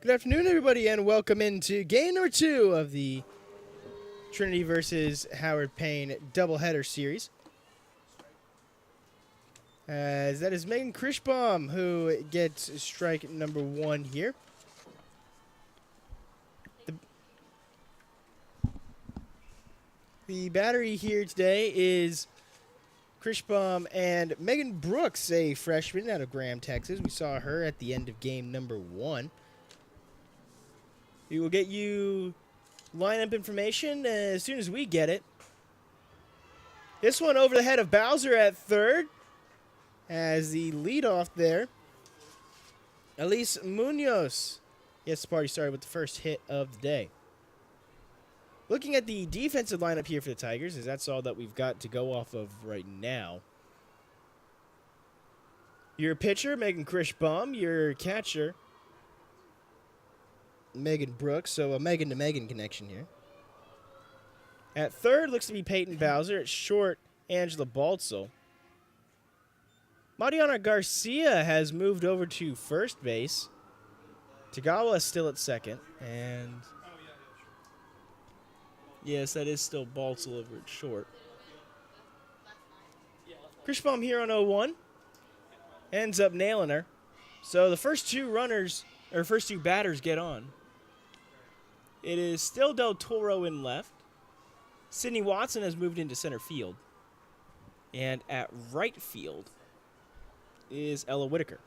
Good afternoon, everybody, and welcome into game number 2 of the Trinity versus Howard Payne doubleheader series. As that is Megan Krischbaum who gets strike number 1 here. The battery here today is Krischbaum and Megan Brooks, a freshman out of Graham, Texas. We saw her at the end of game number 1. We will get you lineup information as soon as we get it. This one over the head of Bowser at third. As the leadoff there, Elise Munoz gets the party started with the first hit of the day. Looking at the defensive lineup here for the Tigers, as that's all that we've got to go off of right now. Your pitcher, Megan Krischbaum. Your catcher, Megan Brooks, so a Megan to Megan connection here. At third looks to be Peyton Bowser. At short, Angela Baltzel. Mariana Garcia has moved over to first base. Tagawa is still at second. And yes, that is still Baltzel over at short. Krischbaum here on 0-1. Ends up nailing her. So the first two batters get on. It is still Del Toro in left. Sydney Watson has moved into center field. And at right field is Ella Whitaker.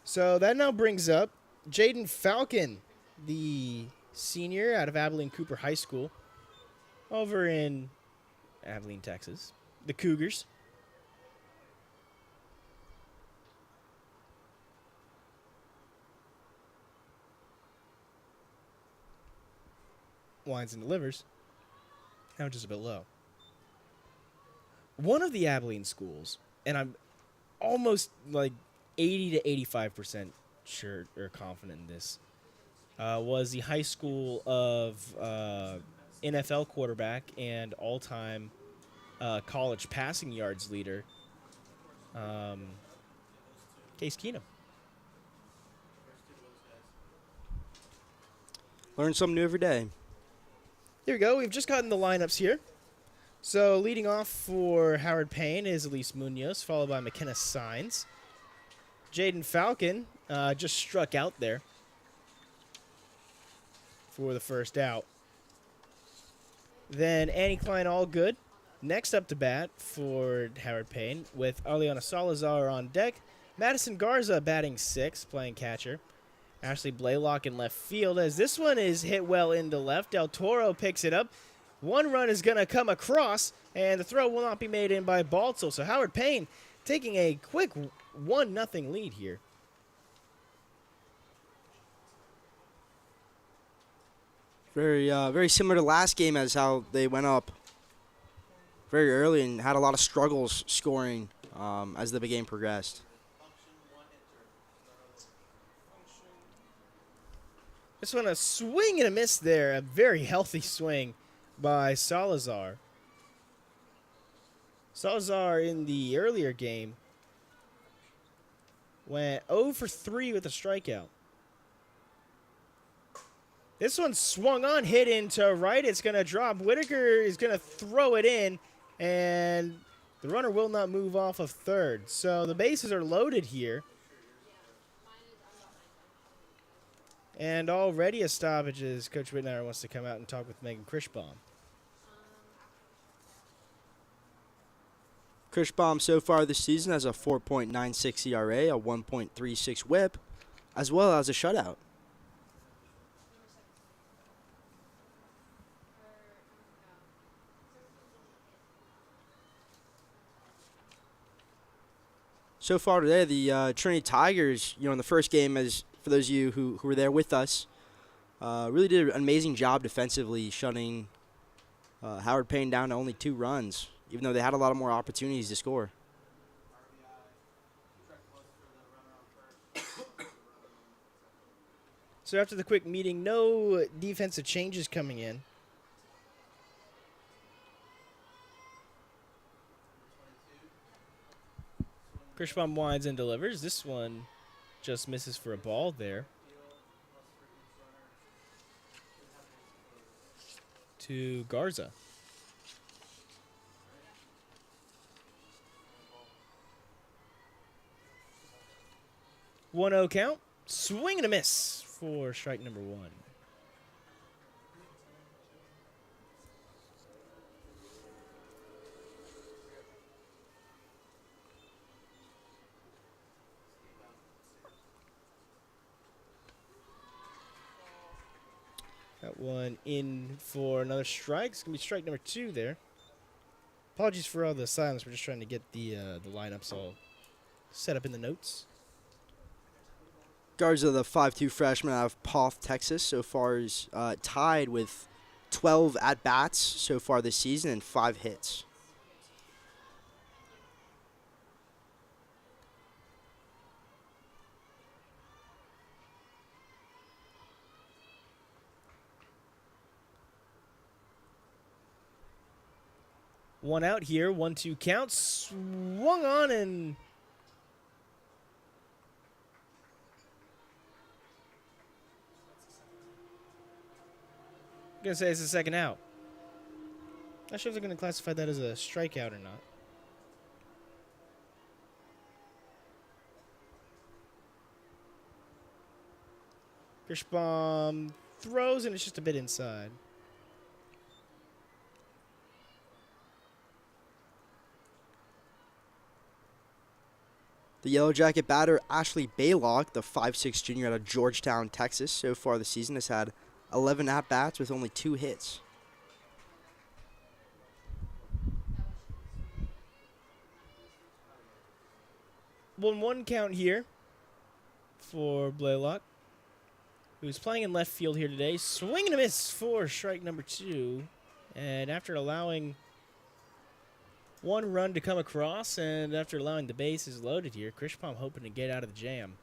So that now brings up Jaden Falcon, the senior out of Abilene Cooper High School over in Abilene, Texas. The Cougars. Winds and delivers. Now just a bit low. One of the Abilene schools, and I'm almost like 80 to 85% sure or confident in this, was the high school of NFL quarterback and all-time college passing yards leader, Case Keenum. Learn something new every day. Here we go. We've just gotten the lineups here. So leading off for Howard Payne is Elise Munoz, followed by McKenna Sines. Jaden Falcon just struck out there for the first out. Then Annie Klein, all good. Next up to bat for Howard Payne with Aliana Salazar on deck. Madison Garza batting 6th, playing catcher. Ashley Blaylock in left field as this one is hit well into left. Del Toro picks it up. One run is going to come across, and the throw will not be made in by Baltzel. So Howard Payne taking a quick 1-0 lead here. Very similar to last game as how they went up very early and had a lot of struggles scoring as the game progressed. This one a swing and a miss there. A very healthy swing by Salazar. Salazar in the earlier game went 0 for 3 with a strikeout. This one swung on, hit into right. It's going to drop. Whitaker is going to throw it in, and the runner will not move off of third. So the bases are loaded here. And already a stoppage as Coach Whitnauer wants to come out and talk with Megan Krischbaum. Krischbaum so far this season has a 4.96 ERA, a 1.36 whip, as well as a shutout. So far today, the Trinity Tigers, in the first game, as for those of you who were there with us, really did an amazing job defensively, shutting Howard Payne down to only 2 runs, even though they had a lot of more opportunities to score. So after the quick meeting, no defensive changes coming in. Kirschbaum winds and delivers. This one just misses for a ball there. To Garza. 1-0 count. Swing and a miss for strike number 1. That one in for another strike. It's going to be strike number 2 there. Apologies for all the silence. We're just trying to get the lineups all set up in the notes. Garza, the 5'2 freshman out of Poth, Texas, so far is tied with 12 at-bats so far this season and 5 hits. One out here, 1-2 count. Swung on and I'm going to say it's the second out. Not sure if they're going to classify that as a strikeout or not. Kirschbaum throws and it's just a bit inside. The Yellow Jacket batter, Ashley Baylock, the 5'6 junior out of Georgetown, Texas, so far this season has had 11 at-bats with only 2 hits. One count here for Blaylock, who's playing in left field here today. Swing and a miss for strike number 2. And after allowing 1 run to come across and after allowing the bases loaded here, Kirschbaum hoping to get out of the jam.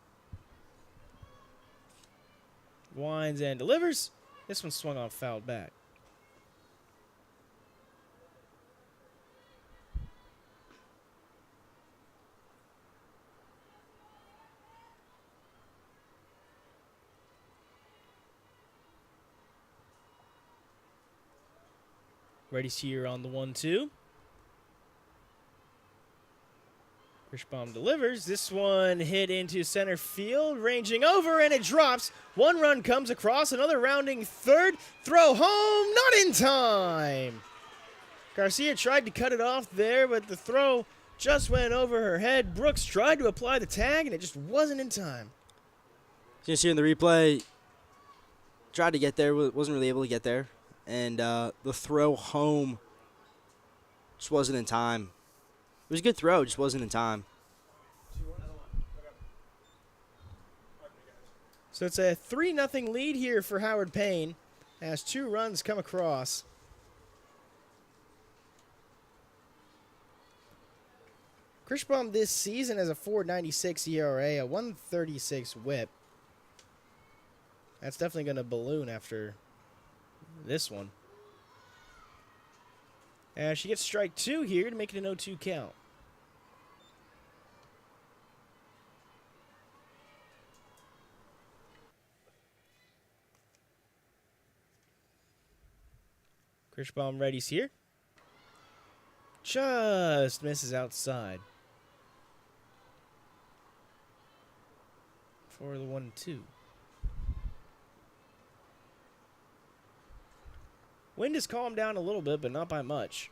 Winds and delivers. This one swung on, fouled back. Ready's here on the 1-2. Kirschbaum delivers. This one hit into center field, ranging over, and it drops. 1 run comes across, another rounding third. Throw home, not in time. Garcia tried to cut it off there, but the throw just went over her head. Brooks tried to apply the tag, and it just wasn't in time. You see in the replay, tried to get there, wasn't really able to get there. And the throw home just wasn't in time. It was a good throw, just wasn't in time. So it's a 3-0 lead here for Howard Payne as 2 runs come across. Kirschbaum this season has a 4.96 ERA, a 1.36 WHIP. That's definitely going to balloon after this one. She gets strike 2 here to make it an 0-2 count. Kirschbaum ready's here. Just misses outside. For the 1-2. Wind has calmed down a little bit, but not by much.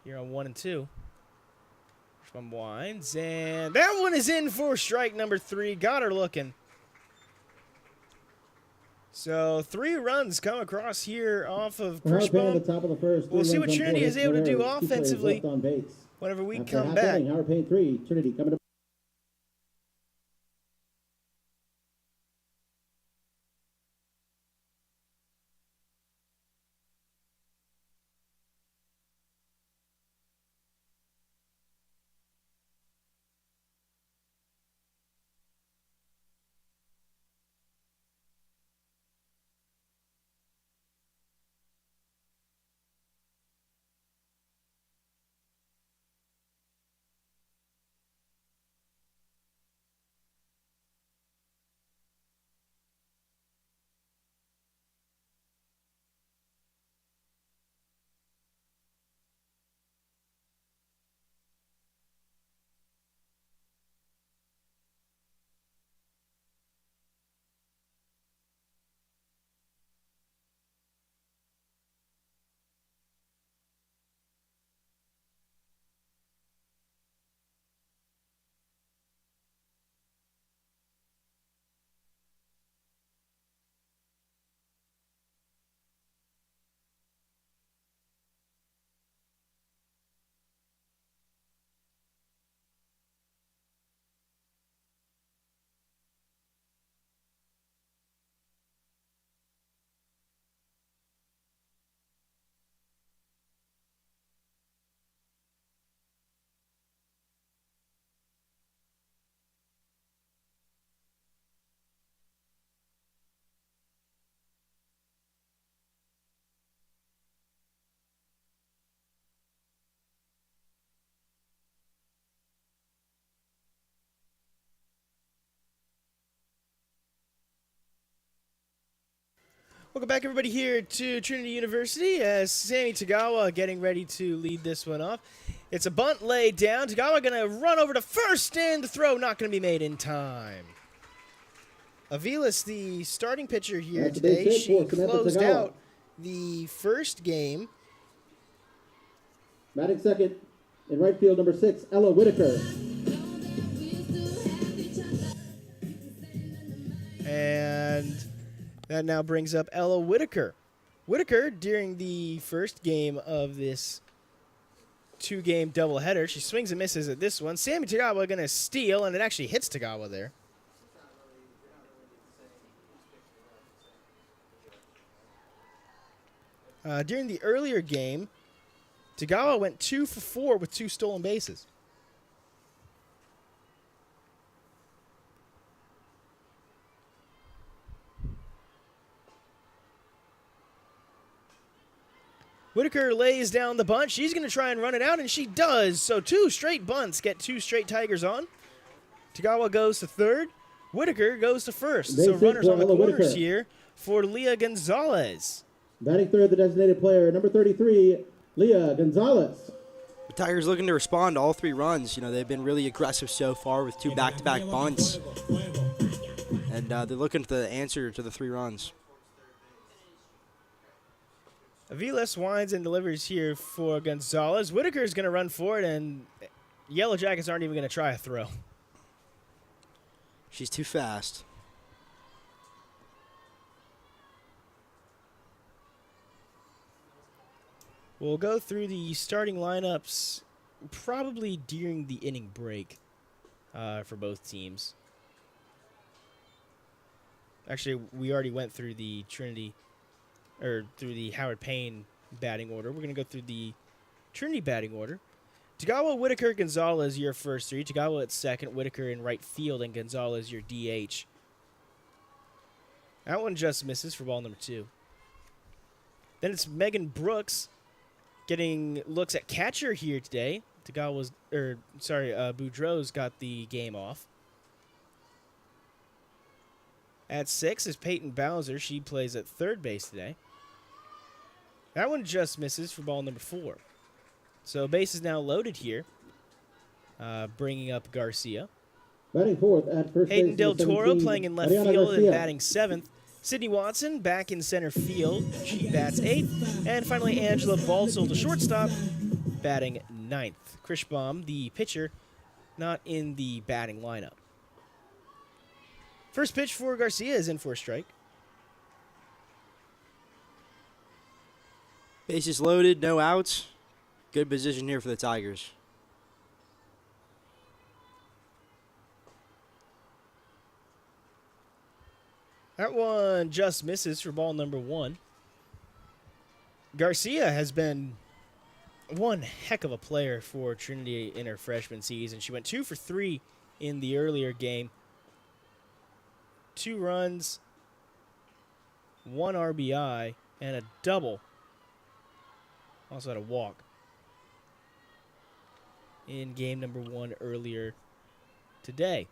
Here on 1-2. Kirschbaum winds, and that one is in for strike number 3. Got her looking. So 3 runs come across here off of Kirschbaum. Top of the first, we'll see what Trinity is able to do offensively whenever we come back. Howard Payne 3, Trinity coming to Welcome back, everybody, here to Trinity University as Sammy Tagawa getting ready to lead this one off. It's a bunt laid down. Tagawa going to run over to first, and the throw not going to be made in time. Aviles, the starting pitcher here today, she closed out the first game. Batting second in right field, number 6, Ella Whitaker. And that now brings up Ella Whitaker. Whitaker, during the first game of this two-game doubleheader, she swings and misses at this one. Sammy Tagawa going to steal, and it actually hits Tagawa there. During the earlier game, Tagawa went 2 for 4 with 2 stolen bases. Whitaker lays down the bunt. She's going to try and run it out, and she does. So 2 straight bunts get 2 straight Tigers on. Tagawa goes to third. Whitaker goes to first. So runners on the corners here for Leah Gonzalez. Batting third, the designated player, number 33, Leah Gonzalez. The Tigers looking to respond to all 3 runs. You know, they've been really aggressive so far with 2 back-to-back bunts. And they're looking for the answer to the 3 runs. Aviles winds and delivers here for Gonzalez. Whitaker is going to run for it, and Yellow Jackets aren't even going to try a throw. She's too fast. We'll go through the starting lineups probably during the inning break for both teams. Actually, we already went through the Trinity, or through the Howard Payne batting order. We're going to go through the Trinity batting order. Tagawa, Whitaker, Gonzalez, your first 3. Tagawa at second, Whitaker in right field, and Gonzalez your DH. That one just misses for ball number 2. Then it's Megan Brooks getting looks at catcher here today. Boudreaux's got the game off. At 6 is Peyton Bowser. She plays at third base today. That one just misses for ball number 4. So base is now loaded here, bringing up Garcia. Batting fourth at first base. Hayden Del Toro 17, playing in left Mariana field Garcia. and batting 7th. Sydney Watson back in center field. She bats 8th. And finally, Angela Balsall, the shortstop, batting 9th. Krishbaum, the pitcher, not in the batting lineup. First pitch for Garcia is in for a strike. Bases loaded, no outs. Good position here for the Tigers. That one just misses for ball number 1. Garcia has been one heck of a player for Trinity in her freshman season. She went 2 for 3 in the earlier game. 2 runs, 1 RBI, and a double. Also had a walk in game number 1 earlier today.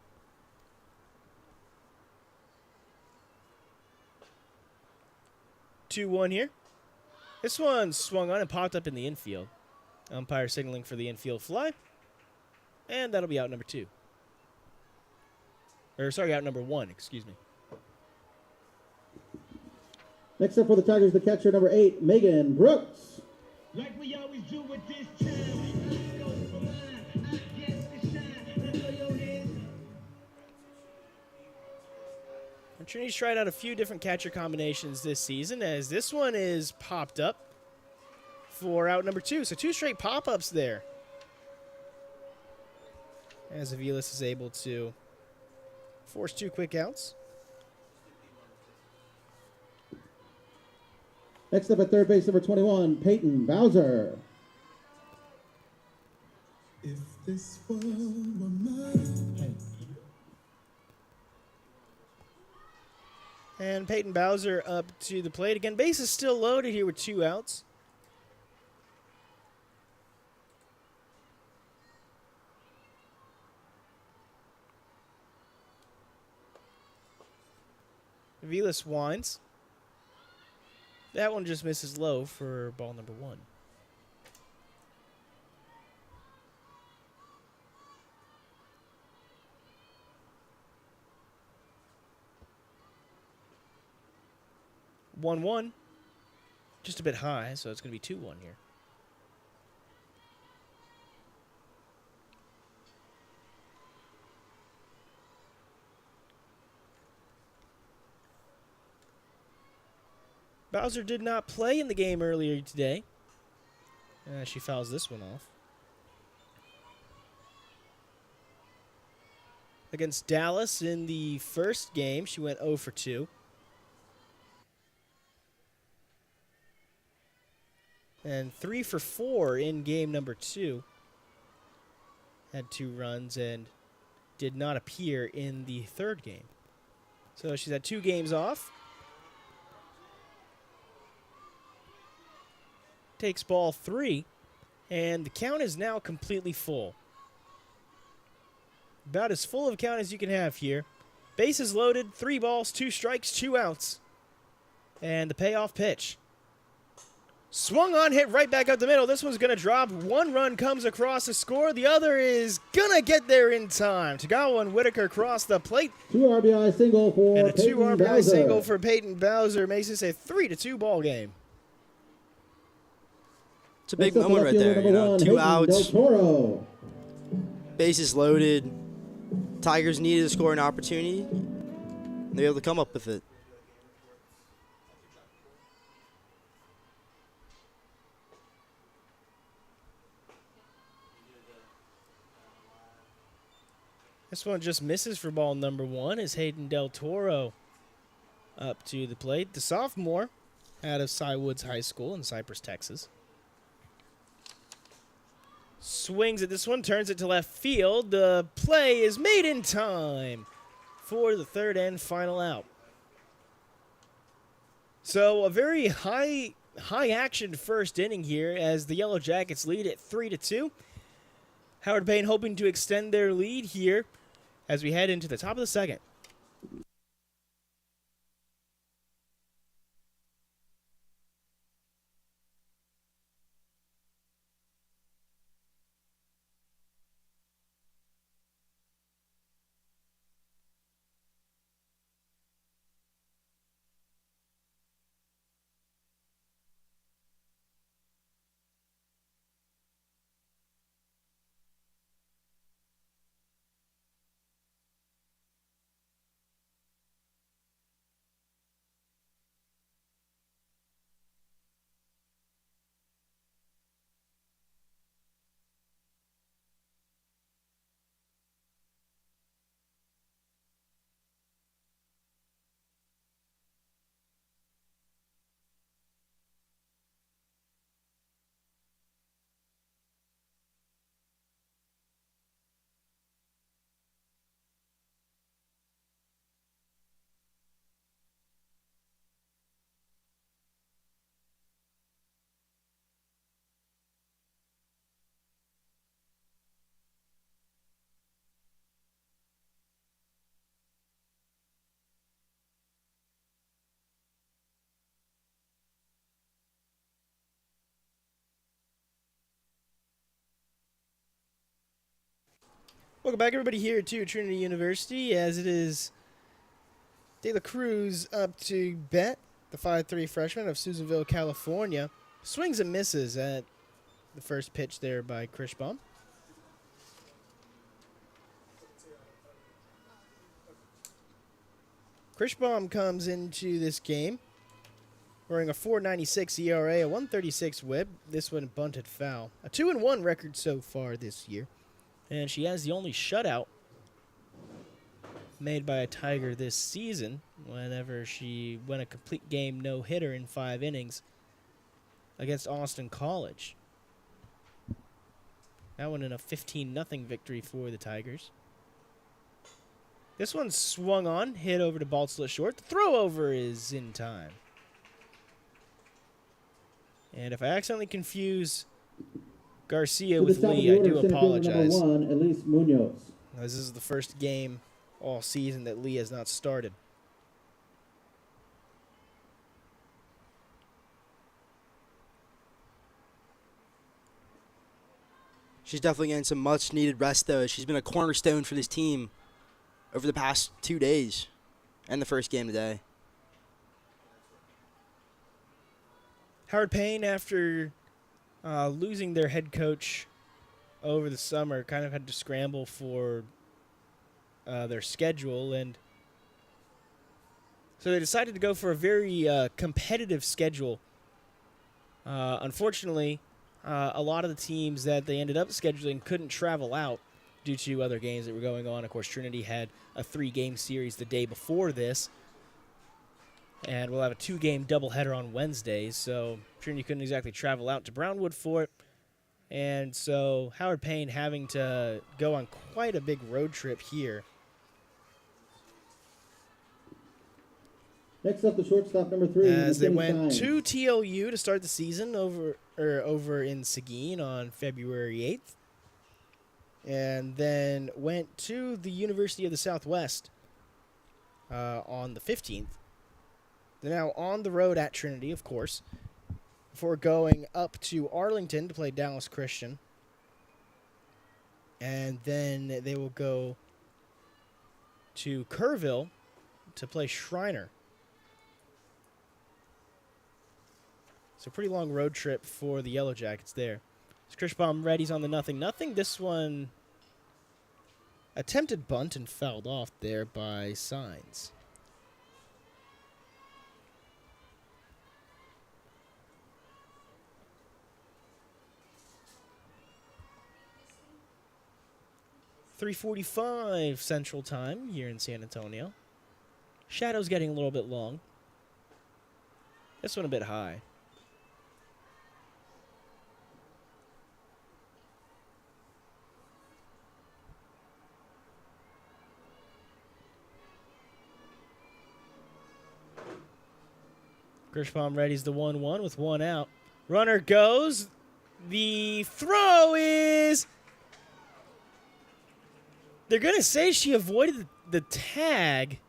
Two one here. This one swung on and popped up in the infield. Umpire signaling for the infield fly. And that'll be out number 2. Or, sorry, out number 1, excuse me. Next up for the Tigers, the catcher, number 8, Megan Brooks. Like we always do with this time. I go for mine. I get the shine. I know your hands. And Trinity's tried out a few different catcher combinations this season, as this one is popped up for out number 2. So 2 straight pop-ups there. As Aviles is able to force 2 quick outs. Next up at third base, number 21, Peyton Bowser. If this world were mine. And Peyton Bowser up to the plate again. Base is still loaded here with 2 outs. Aviles winds. That one just misses low for ball number 1. One, just a bit high, so it's going to be 2-1 here. Bowser did not play in the game earlier today. She fouls this one off. Against Dallas in the first game, she went 0 for 2. And 3 for 4 in game number 2. Had 2 runs and did not appear in the third game. So she's had 2 games off. Takes ball 3, and the count is now completely full. About as full of a count as you can have here. Bases loaded, 3 balls, 2 strikes, 2 outs. And the payoff pitch. Swung on, hit right back up the middle. This one's going to drop. 1 run comes across the score. The other is going to get there in time. Tagawa and Whitaker cross the plate. 2 RBI single for And a 2 Payton RBI Bowser. single for Peyton Bowser makes this a 3-2 ball game. It's a big Next up, moment right left there. fielder You number know, 1, 2 Hayden outs, Del Toro. bases loaded. Tigers needed a scoring opportunity. They were able to come up with it. This one just misses for ball number 1 as Hayden Del Toro up to the plate. The sophomore out of Cy Woods High School in Cypress, Texas. Swings at this one, turns it to left field. The play is made in time for the third and final out. So a very high action first inning here as the Yellow Jackets lead at 3-2. Howard Payne hoping to extend their lead here as we head into the top of the second. Welcome back, everybody, here to Trinity University, as it is De La Cruz up to bat, the 5'3" freshman of Susanville, California. Swings and misses at the first pitch there by Krishbaum. Krishbaum comes into this game wearing a 4.96 ERA, a 1.36 WHIP. This one bunted foul. A 2-1 record so far this year. And she has the only shutout made by a Tiger this season whenever she went a complete game no-hitter in 5 innings against Austin College. That one in a 15-0 victory for the Tigers. This one swung on, hit over to Baltzler short. The throw over is in time. And if I accidentally confuse Garcia To the with top of Lee, the I order, do center fielder apologize. number 1, Elise Munoz. This is the first game all season that Lee has not started. She's definitely getting some much-needed rest, though. She's been a cornerstone for this team over the past 2 days and the first game today. Howard Payne, after losing their head coach over the summer, kind of had to scramble for their schedule, and so they decided to go for a very competitive schedule. Unfortunately, a lot of the teams that they ended up scheduling couldn't travel out due to other games that were going on. Of course, Trinity had a 3-game series the day before this, and we'll have a 2-game doubleheader on Wednesdays, so Trinity couldn't exactly travel out to Brownwood for it. And so Howard Payne having to go on quite a big road trip here. Next up, the shortstop, number 3. As they Mackenzie went Stein. to TLU to start the season over in Seguin on February 8th. And then went to the University of the Southwest on the 15th. They're now on the road at Trinity, of course, before going up to Arlington to play Dallas Christian. And then they will go to Kerrville to play Shriner. So pretty long road trip for the Yellow Jackets there. Krischbaum readies on the 0-0. This one attempted bunt and fouled off there by Signs. .345 Central Time here in San Antonio. Shadow's getting a little bit long. This one a bit high. Kirschbaum readies the 1-1 with 1 out. Runner goes. The throw is... They're going to say she avoided the tag.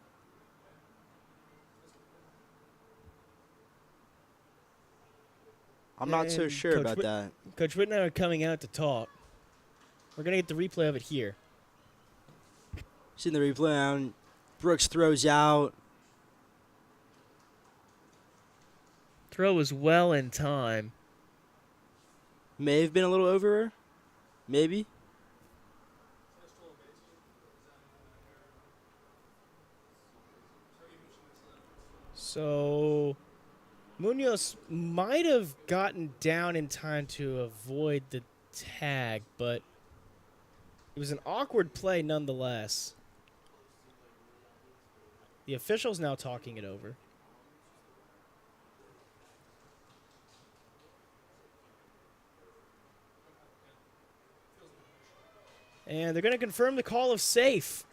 I'm not so And sure about that. Coach Whitney are coming out to talk. We're going to get the replay of it here. Seeing the replay on Brooks throws out. Throw was well in time. May have been a little over her. Maybe. So Munoz might have gotten down in time to avoid the tag, but it was an awkward play nonetheless. The official's now talking it over. And they're going to confirm the call of safe.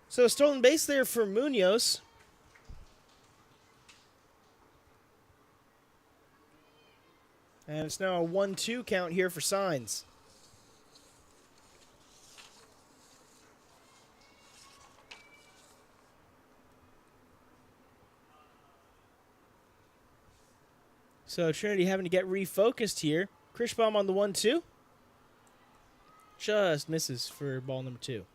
So a stolen base there for Munoz. And it's now a 1-2 count here for Signs. So Trinity having to get refocused here. Krischbaum on the 1-2. Just misses for ball number 2.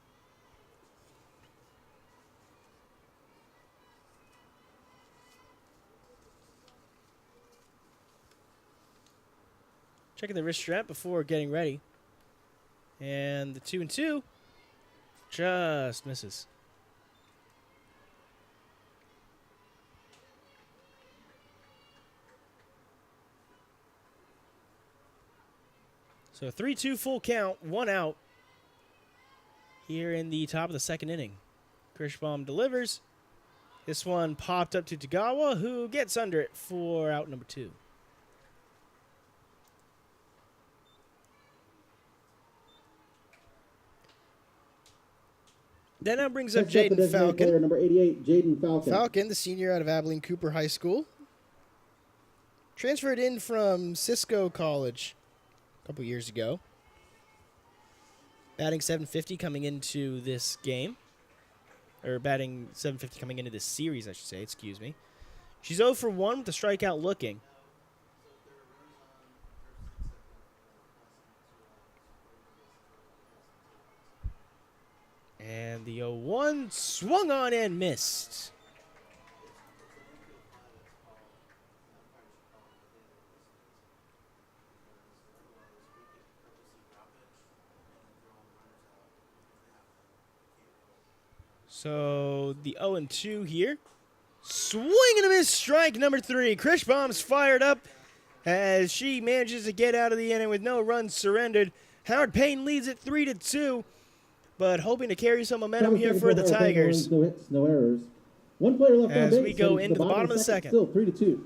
Checking the wrist strap before getting ready. And the 2-2 just misses. So a 3-2 full count, 1 out here in the top of the second inning. Krischbaum delivers. This one popped up to Tagawa, who gets under it for out number 2. That now brings up Next up, the Jaden designated player, Falcon. number 88, Jaden Falcon. Falcon, the senior out of Abilene Cooper High School. Transferred in from Cisco College a couple years ago. Batting .750 coming into this game. Or batting .750 coming into this series, I should say. Excuse me. She's 0 for 1 with a strikeout looking. the 0-1 swung on and missed. So the 0-2 here. Swing and a miss, strike number 3. Krish Bomb's fired up as she manages to get out of the inning with no runs surrendered. Howard Payne leads it 3-2, but hoping to carry some momentum here for the Tigers. No hits, no errors. One player left on As base. we go into the bottom of the second. Still 3-2.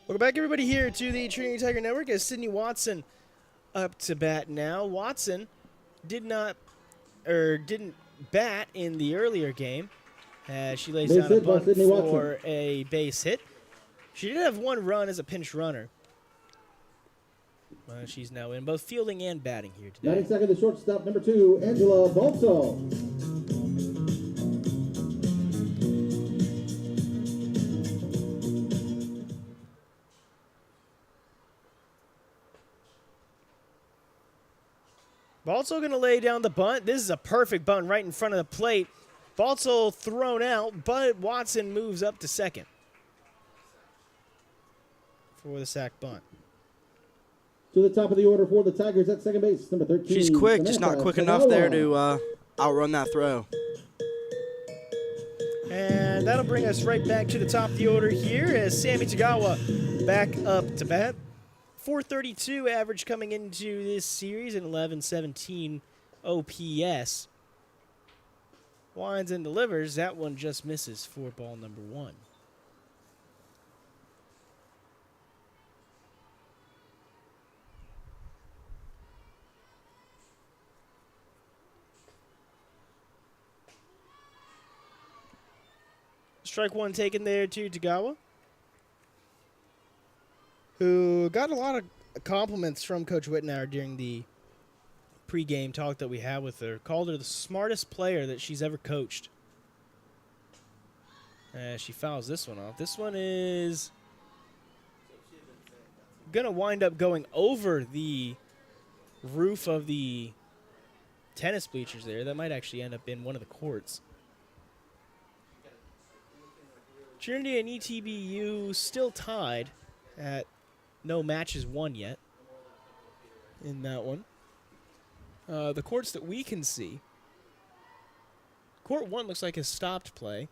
Welcome back, everybody, here to the Trinity Tiger Network as Sydney Watson up to bat now. Watson didn't bat in the earlier game as she lays Base down a hit by bunt Sydney Watson. for a base hit. She did have one run as a pinch runner. She's now in both fielding and batting here today. 90 second, the shortstop, number 2, Angela Balto. Balto going to lay down the bunt. This is a perfect bunt right in front of the plate. Balto thrown out, but Watson moves up to second for the sac bunt. To the top of the order for the Tigers at second base, number 13. She's quick, just not Samantha quick enough there Tagawa. to outrun that throw. And that'll bring us right back to the top of the order here as Sammy Tagawa back up to bat. 432 average coming into this series and 1117 OPS. Winds and delivers. That one just misses for ball number 1. Strike 1 taken there to Tagawa, who got a lot of compliments from Coach Whitnauer during the pregame talk that we had with her. Called her the smartest player that she's ever coached. She fouls this one off. This one is going to wind up going over the roof of the tennis bleachers there. That might actually end up in one of the courts. Trinity and ETBU still tied at no matches won yet in that one. The courts that we can see, Court 1 looks like has stopped play.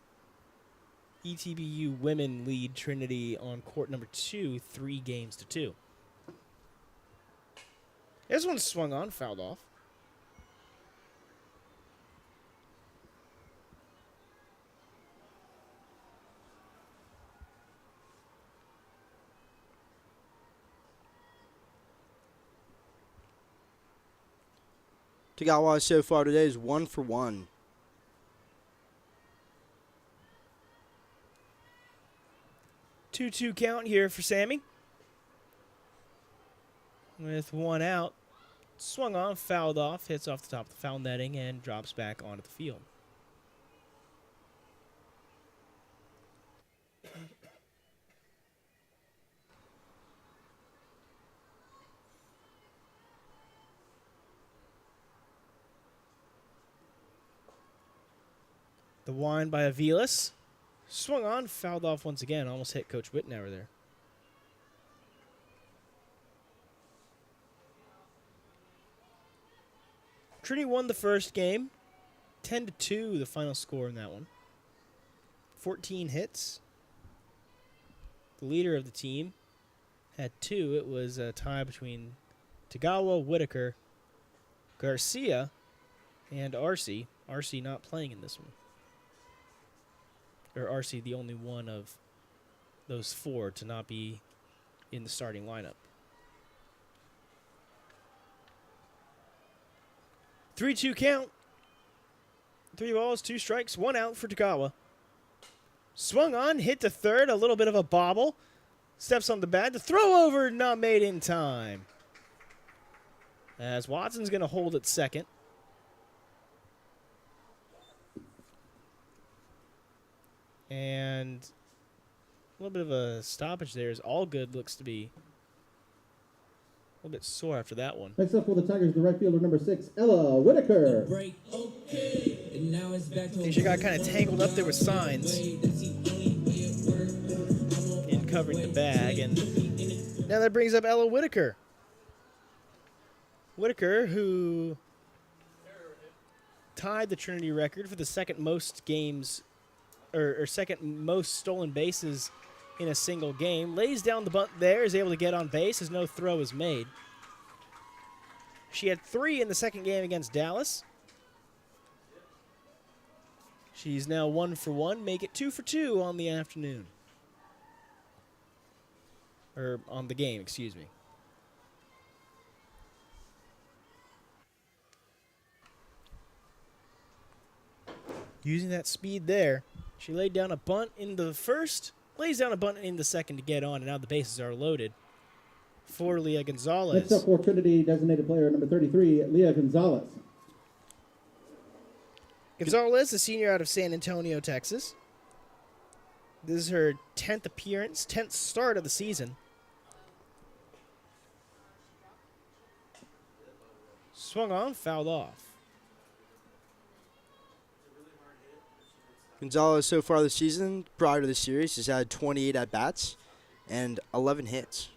ETBU women lead Trinity on court number 2, 3-2. This one swung on, fouled off. Tagawa so far today is 1 for 1. Two count here for Sammy. With one out. Swung on, fouled off, hits off the top of the foul netting, and drops back onto the field. The wind by Aviles. Swung on, fouled off once again. Almost hit Coach Wittenauer there. Trinity won the first game. 10-2 the final score in that one. 14 hits. The leader of the team had 2. It was a tie between Tagawa, Whitaker, Garcia, and Arce. Arce not playing in this one. Or Arce the only one of those 4 to not be in the starting lineup. 3-2 count. 3 balls, 2 strikes, 1 out for Tagawa. Swung on, hit to third, a little bit of a bobble. Steps on the bat. The throw over not made in time. As Watson's going to hold at second. And a little bit of a stoppage there as Allgood looks to be a little bit sore after that one. Next up for the Tigers, the right fielder, number 6, Ella Whitaker. Break, okay. And now it's back to I think she got kind of tangled up there with signs in covering the bag. And now that brings up Ella Whitaker. Whitaker, who tied the Trinity record for the second most games, or second most stolen bases in a single game. Lays down the bunt there, is able to get on base as no throw is made. She had 3 in the second game against Dallas. She's now 1 for 1, make it 2 for 2 on the afternoon. Or on the game, excuse me. Using that speed there, she laid down a bunt in the first, lays down a bunt in the second to get on, and now the bases are loaded for Leah Gonzalez. Next up for Trinity, designated player, number 33, Leah Gonzalez. Gonzalez, a senior out of San Antonio, Texas. This is her 10th appearance, 10th start of the season. Swung on, fouled off. Gonzalez so far this season, prior to the series, has had 28 at-bats and 11 hits.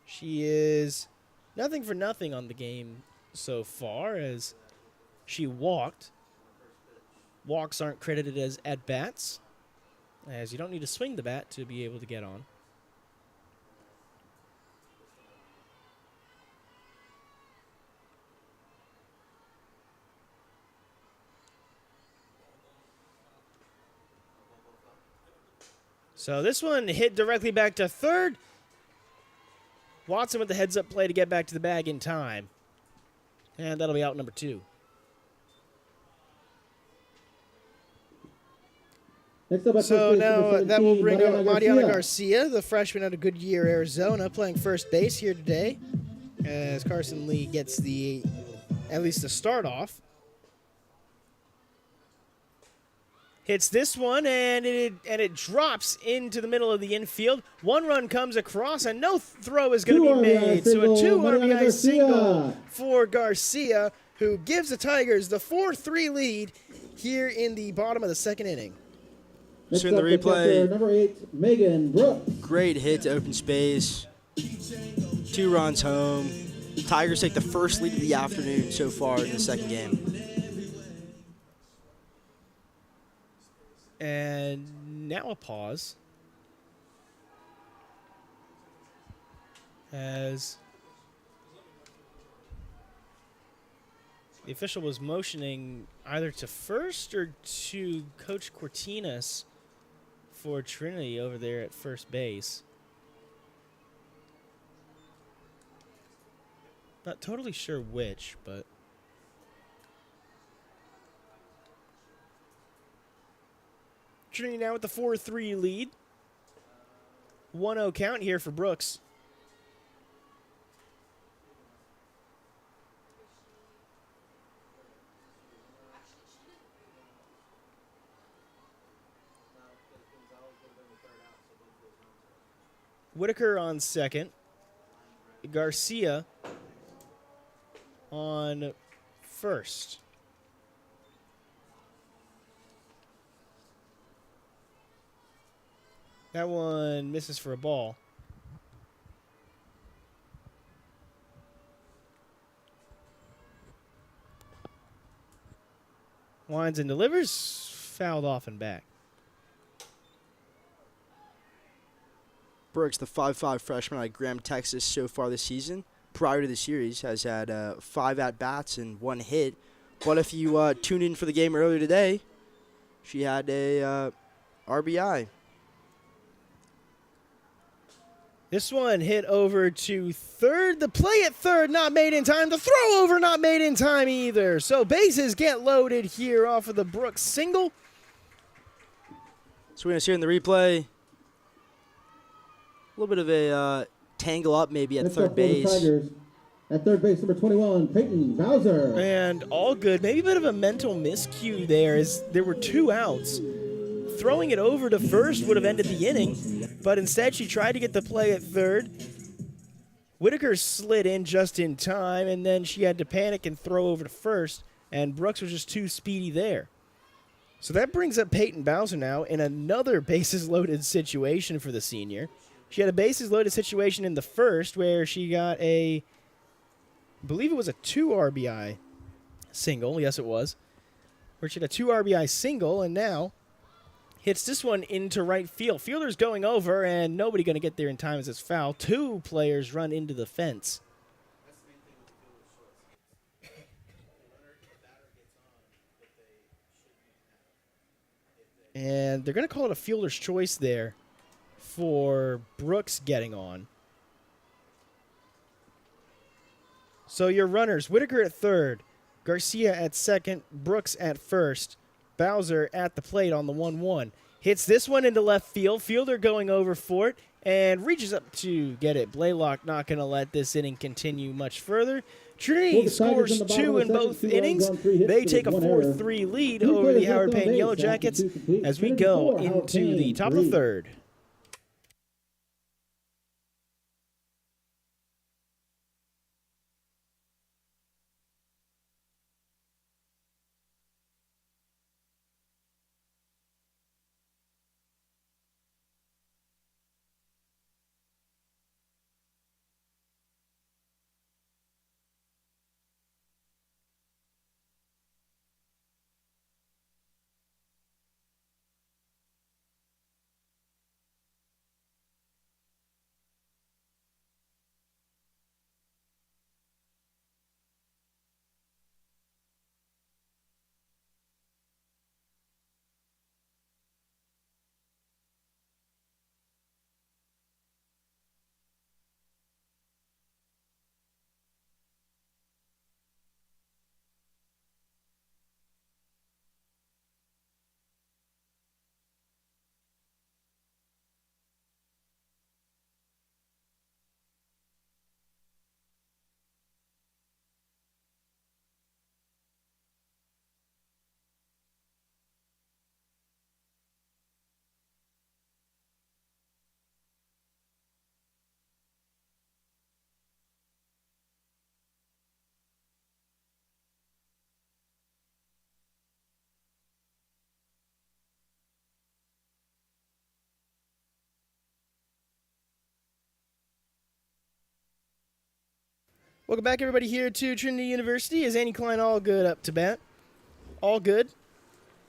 She is nothing for nothing on the game so far as she walked. Walks aren't credited as at-bats, as you don't need to swing the bat to be able to get on. So this one hit directly back to third. Watson with the heads-up play to get back to the bag in time. And that'll be out number 2. Next up at So first base, now number that will 17, bring up Mariana Garcia. Garcia, the freshman out of Goodyear, Arizona, playing first base here today. As Carson Lee gets at least the start off. Hits this one, and it drops into the middle of the infield. 1 run comes across, and no throw is going to be made. So a 2 RBI single for Garcia, who gives the Tigers the 4-3 lead here in the bottom of the second inning. Next So in the up, replay- catcher, number 8, Megan Brooks. Great hit to open space. 2 runs home. Tigers take the first lead of the afternoon so far in the second game. And now a pause. As the official was motioning either to first or to Coach Cortinas for Trinity over there at first base. Not totally sure which, but Trinity now with the 4-3 lead. 1-0 count here for Brooks. Whitaker on second. Garcia on first. That one misses for a ball. Winds and delivers. Fouled off and back. Brooks, the 5'5 freshman out of Graham, Texas, so far this season, prior to the series, has had 5 at-bats and 1 hit. But if you tuned in for the game earlier today, she had a RBI. This one hit over to third. The play at third not made in time. The throw over not made in time either. So bases get loaded here off of the Brooks single. So we're going to see in the replay a little bit of a tangle up maybe at Next third up for the base. Tigers, at third base, number 21, Payton Bowser. And all good. Maybe a bit of a mental miscue there as there were 2 outs. Throwing it over to first would have ended the inning, but instead she tried to get the play at third. Whitaker slid in just in time, and then she had to panic and throw over to first, and Brooks was just too speedy there. So that brings up Payton Bowser now in another bases-loaded situation for the senior. She had a bases-loaded situation in the first where she got I believe it was a 2 RBI single. Yes, it was. Where she had a 2 RBI single, and now hits this one into right field. Fielder's going over, and nobody going to get there in time as it's foul. 2 players run into the fence. And they're going to call it a fielder's choice there for Brooks getting on. So your runners, Whitaker at third, Garcia at second, Brooks at first, Bowser at the plate on the 1-1. Hits this one into left field. Fielder going over for it and reaches up to get it. Blaylock not going to let this inning continue much further. Trinity scores 2 in both innings. They take a 4-3 lead over the Howard Payne Yellow Jackets as we go into the top of the third. Welcome back, everybody, here to Trinity University. Is Annie Klein all good up to bat? All good.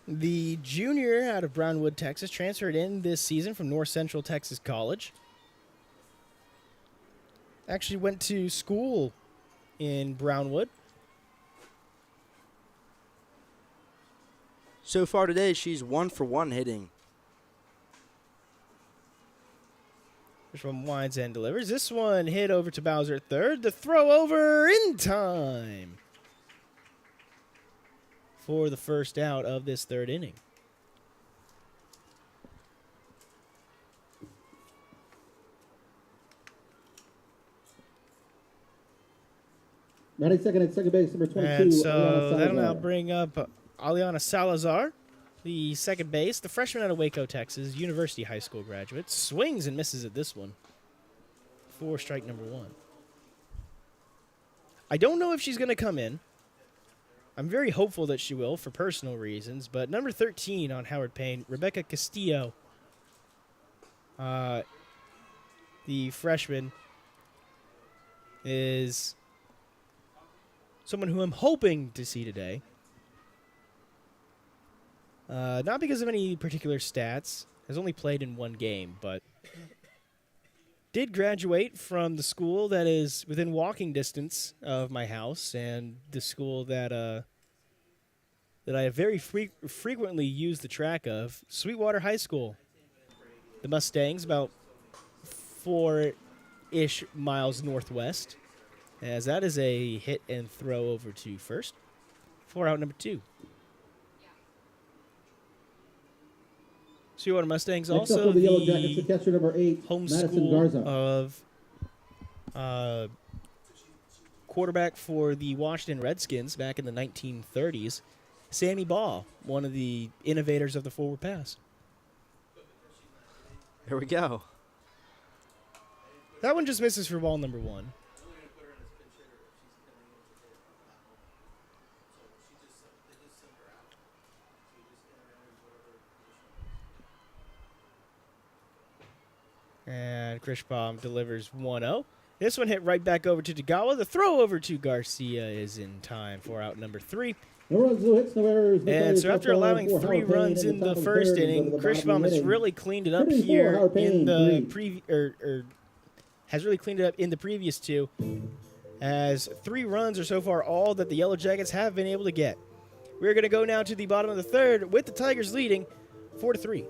The junior out of Brownwood, Texas, transferred in this season from North Central Texas College. Actually went to school in Brownwood. So far today, she's 1 for 1 hitting. From winds and delivers. This one hit over to Bowser at third. The throw over in time for the first out of this third inning. Second at second base, number 22. And so Aliana that'll now Salazar. bring up Aliana Salazar, the second base, the freshman out of Waco, Texas, University High School graduate. Swings and misses at this one for strike number 1. I don't know if she's going to come in. I'm very hopeful that she will for personal reasons, but number 13 on Howard Payne, Rebecca Castillo, The freshman is someone who I'm hoping to see today. Not because of any particular stats. Has only played in one game, but did graduate from the school that is within walking distance of my house and the school that I have very frequently used the track of, Sweetwater High School. The Mustangs, about 4-ish miles northwest, as that is a hit and throw over to first. 4 out, number 2. Sweetwater Mustangs Next up also for the Yellow Jackets, the catcher number 8, home Madison school Garza. of quarterback for the Washington Redskins back in the 1930s, Sammy Baugh, one of the innovators of the forward pass. Here we go. That one just misses for ball number 1. And Krishbaum delivers 1-0. This one hit right back over to Tagawa. The throw over to Garcia is in time for out number 3. No runs, no hits, no errors. No And players, so no after foul allowing for 3 Howard Payne runs in the the top of first third, inning, go to the bottom of Krishbaum the has inning. really cleaned it up 34, here Howard Payne, in the three. has really cleaned it up in the previous 2, as 3 runs are so far all that the Yellow Jackets have been able to get. We're going to go now to the bottom of the 3rd with the Tigers leading 4-3.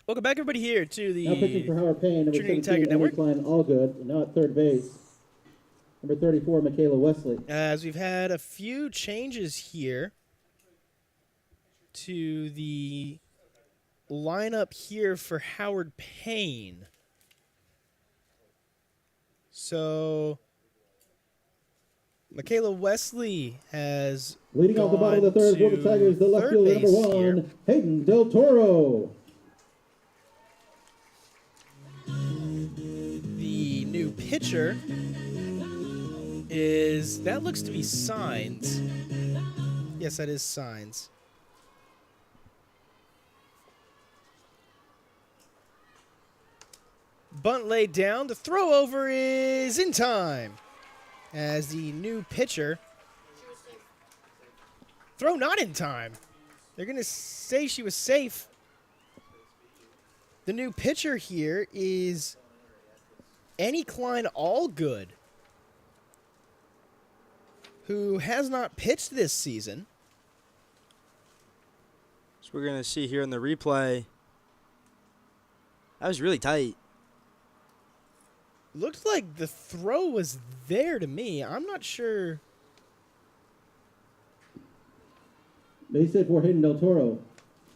Welcome back, everybody, here to Now pitching for the Howard Payne, number Trinity 17, Tiger Eddie Network. Klein, all good. And now at third base, number 34, Michaela Wesley. As we've had a few changes here to the lineup here for Howard Payne. So Michaela Wesley has Leading off the bottom of the gone third for the to Tigers, the left third fielder, number base 1, here. Hayden Del Toro. The new pitcher is, that looks to be Signs. Yes, that is Signs. Bunt laid down. The throw over is in time. As the new pitcher. Throw not in time. They're going to say she was safe. The new pitcher here is Annie Klein Allgood, who has not pitched this season. So we're going to see here in the replay. That was really tight. Looked like the throw was there to me. I'm not sure. Base hit for Hayden Del Toro.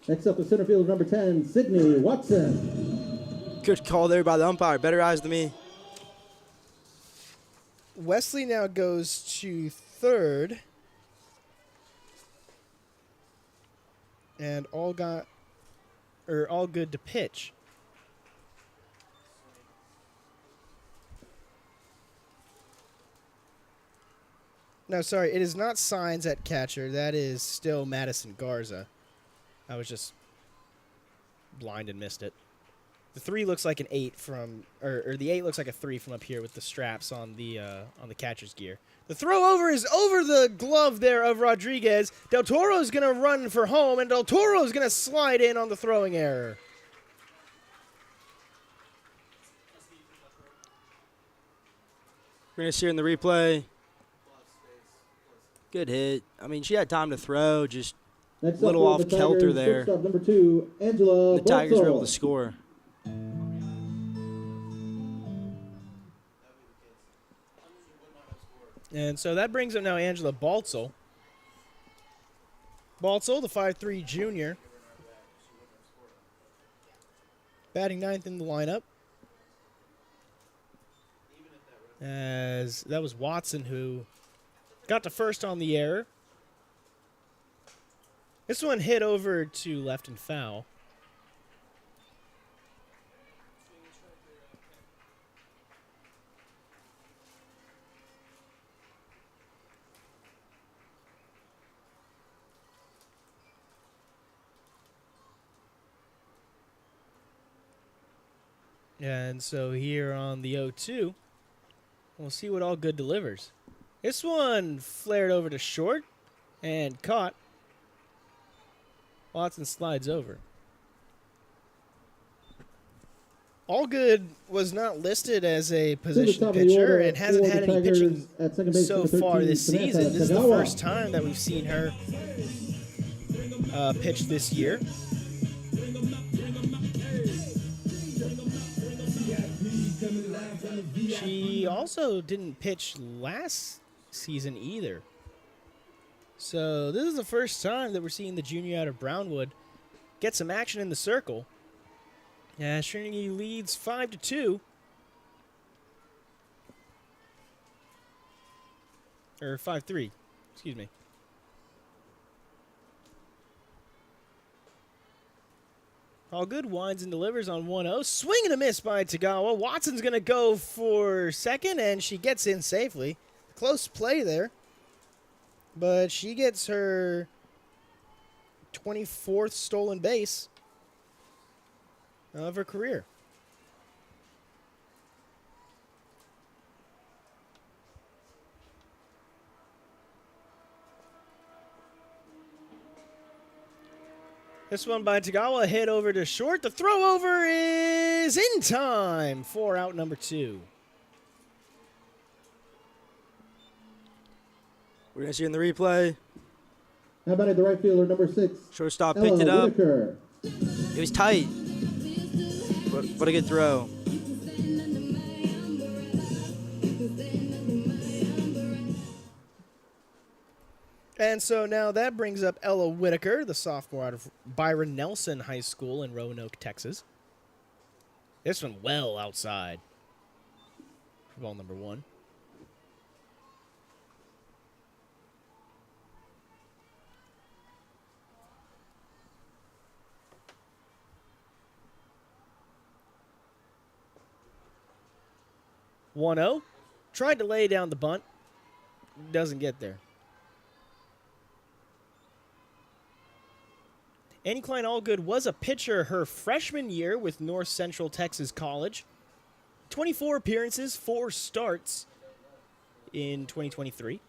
Next up, the center fielder, number 10, Sidney Watson. Good call there by the umpire. Better eyes than me. Wesley now goes to third. And all good to pitch. No, sorry, it is not Signs at catcher. That is still Madison Garza. I was just blind and missed it. The 3 looks like an 8 from, or the 8 looks like a 3 from up here with the straps on the catcher's gear. The throw over is over the glove there of Rodriguez. Del Toro is going to run for home, and Del Toro is going to slide in on the throwing error. We're going to see her in the replay. Good hit. I mean, she had time to throw, just a Next little up, off kilter there. Shortstop, number 2, Angela The Tigers were able to Baltzel. score. And so that brings up now Angela Baltzel. Baltzel, the 5'3 junior. Batting 9th in the lineup. As that was Watson who got to first on the error. This one hit over to left and foul. And so here on the 0-2, we'll see what all good delivers. This one flared over to short and caught. Watson slides over. All good was not listed as a position pitcher and hasn't had any pitching so far this season. This is the first time that we've seen her pitch this year. She also didn't pitch last season either. So this is the first time that we're seeing the junior out of Brownwood get some action in the circle. As Trinity leads 5-2. Or 5-3, excuse me. All good, winds and delivers on 1-0. Swing and a miss by Tagawa. Watson's going to go for second, and she gets in safely. Close play there. But she gets her 24th stolen base of her career. This one by Tagawa, hit over to short. The throw over is in time for out number 2. We're going to see in the replay. How about the right fielder, number 6, Shortstop Ella picked it up. Whitaker. It was tight. What a good throw. And so now that brings up Ella Whitaker, the sophomore out of Byron Nelson High School in Roanoke, Texas. This one well outside. Ball number 1. One-0. Tried to lay down the bunt. Doesn't get there. Annie Klein Allgood was a pitcher her freshman year with North Central Texas College. 24 appearances, 4 starts in 2023.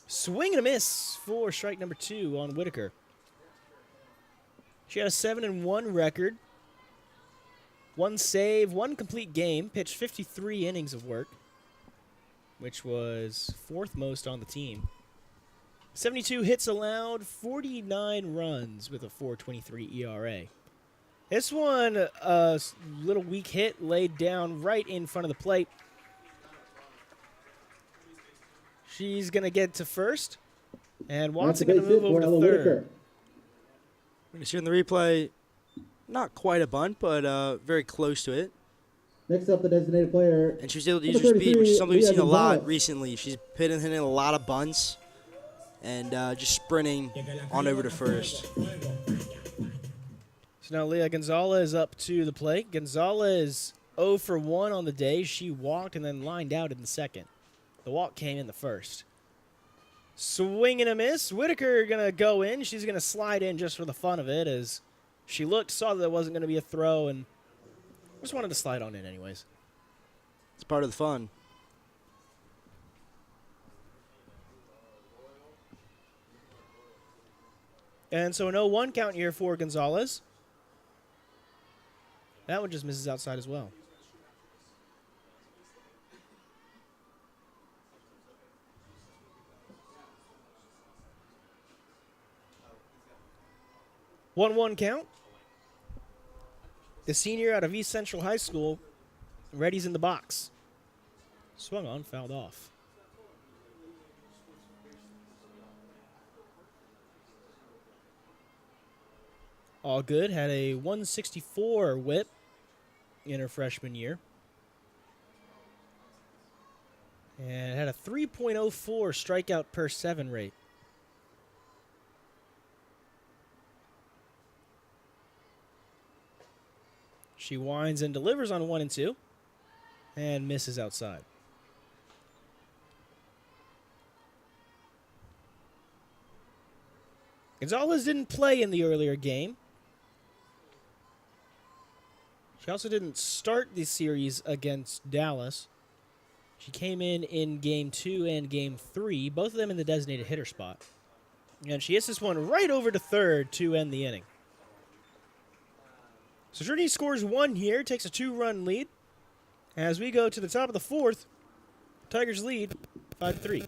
Swing and a miss for strike number 2 on Whitaker. She had a 7-1 record. 1 save, 1 complete game, pitched 53 innings of work. which was 4th most on the team. 72 hits allowed, 49 runs with a 4.23 ERA. This one, a little weak hit laid down right in front of the plate. She's going to get to first, and Watson going to move over to third. We're going to see in the replay, not quite a bunt, but very close to it. Next up, the designated player. And she's able to use her speed, which is something we've seen a lot recently. She's hitting a lot of bunts and just sprinting on over to first. So now Leah Gonzalez up to the plate. Gonzalez 0 for 1 on the day. She walked and then lined out in the second. The walk came in the first. Swing and a miss. Whitaker going to go in. She's going to slide in just for the fun of it as she looked, saw that there wasn't going to be a throw, and just wanted to slide on in anyways. It's part of the fun. And so an 0-1 count here for Gonzalez. That one just misses outside as well. One count. The senior out of East Central High School, ready's in the box. Swung on, fouled off. All good. Had a 164 whip in her freshman year. And had a 3.04 strikeout per 7 rate. She winds and delivers on 1 and 2 and misses outside. Gonzalez didn't play in the earlier game. She also didn't start the series against Dallas. She came in Game 2 and Game 3, both of them in the designated hitter spot. And she hits this one right over to third to end the inning. So Trinity scores 1 here, takes a 2-run lead. As we go to the top of the 4th, Tigers lead 5-3.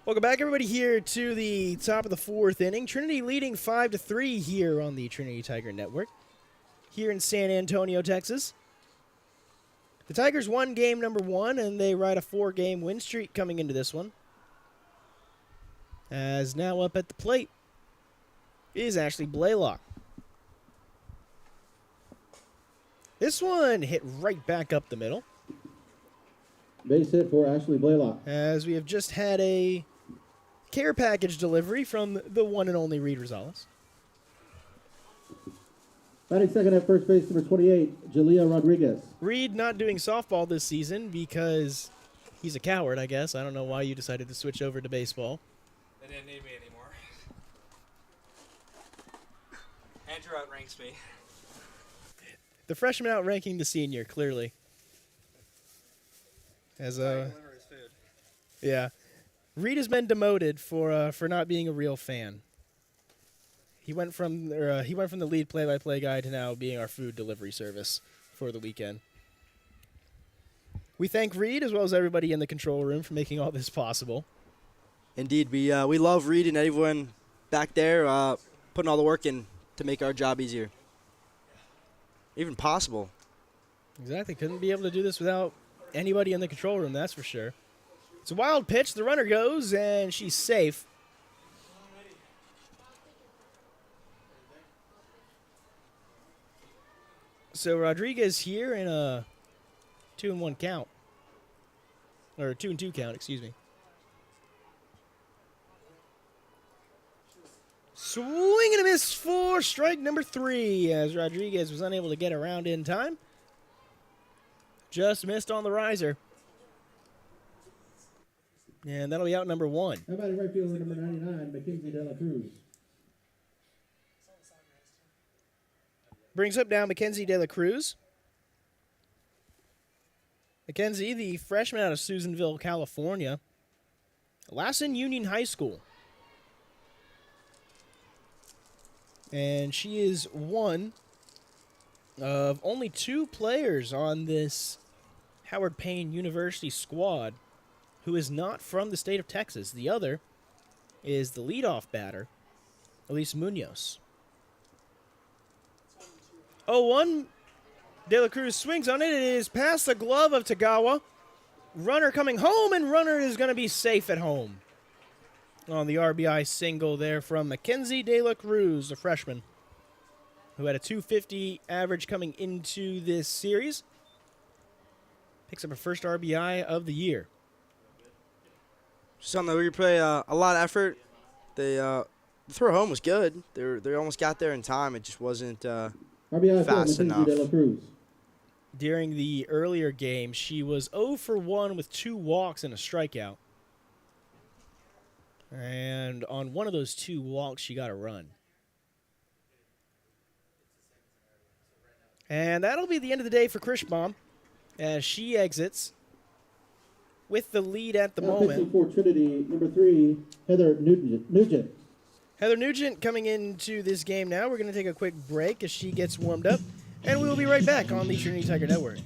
Welcome back, everybody, here to the top of the 4th inning. Trinity leading 5-3 here on the Trinity Tiger Network, here in San Antonio, Texas. The Tigers won game number 1, and they ride a 4-game win streak coming into this one. As now up at the plate is Ashley Blaylock. This one hit right back up the middle. Base hit for Ashley Blaylock. As we have just had a care package delivery from the one and only Reed Rosales. Batting second at first base, number 28, Jalea Rodriguez. Reed not doing softball this season because he's a coward, I guess. I don't know why you decided to switch over to baseball. They didn't need me anymore. Andrew outranks me. The freshman outranking the senior, clearly. As Deliver his food. yeah. Reed has been demoted for not being a real fan. He went from the lead play-by-play guy to now being our food delivery service for the weekend. We thank Reed as well as everybody in the control room for making all this possible. Indeed, we love Reed and everyone back there putting all the work in to make our job easier. Even possible. Exactly. Couldn't be able to do this without anybody in the control room, that's for sure. It's a wild pitch. The runner goes, and she's safe. So Rodriguez here in a 2-1 count. Or 2-2 count, excuse me. Swing and a miss for strike number 3 as Rodriguez was unable to get around in time. Just missed on the riser. And that'll be out number 1. How about right fielder number 99, Mackenzie De La Cruz? Brings up now Mackenzie De La Cruz. Mackenzie, the freshman out of Susanville, California. Last in Union High School. And she is one of only 2 players on this Howard Payne University squad who is not from the state of Texas. The other is the leadoff batter, Elise Munoz. 0-1. De La Cruz swings on it. It is past the glove of Tagawa. Runner coming home, and runner is going to be safe at home. On the RBI single there from Mackenzie De La Cruz, a freshman, who had a .250 average coming into this series. Picks up her first RBI of the year. Just on the replay, a lot of effort. The throw home was good. They almost got there in time. It just wasn't RBI fast for Mackenzie enough. De La Cruz. During the earlier game, she was 0 for 1 with 2 walks and a strikeout. And on one of those 2 walks, she got a run. And that'll be the end of the day for Krishbaum as she exits with the lead at the Now moment. pitching for Trinity, number 3, Heather Nugent. Heather Nugent coming into this game now. We're going to take a quick break as she gets warmed up. And we will be right back on the Trinity Tiger Network.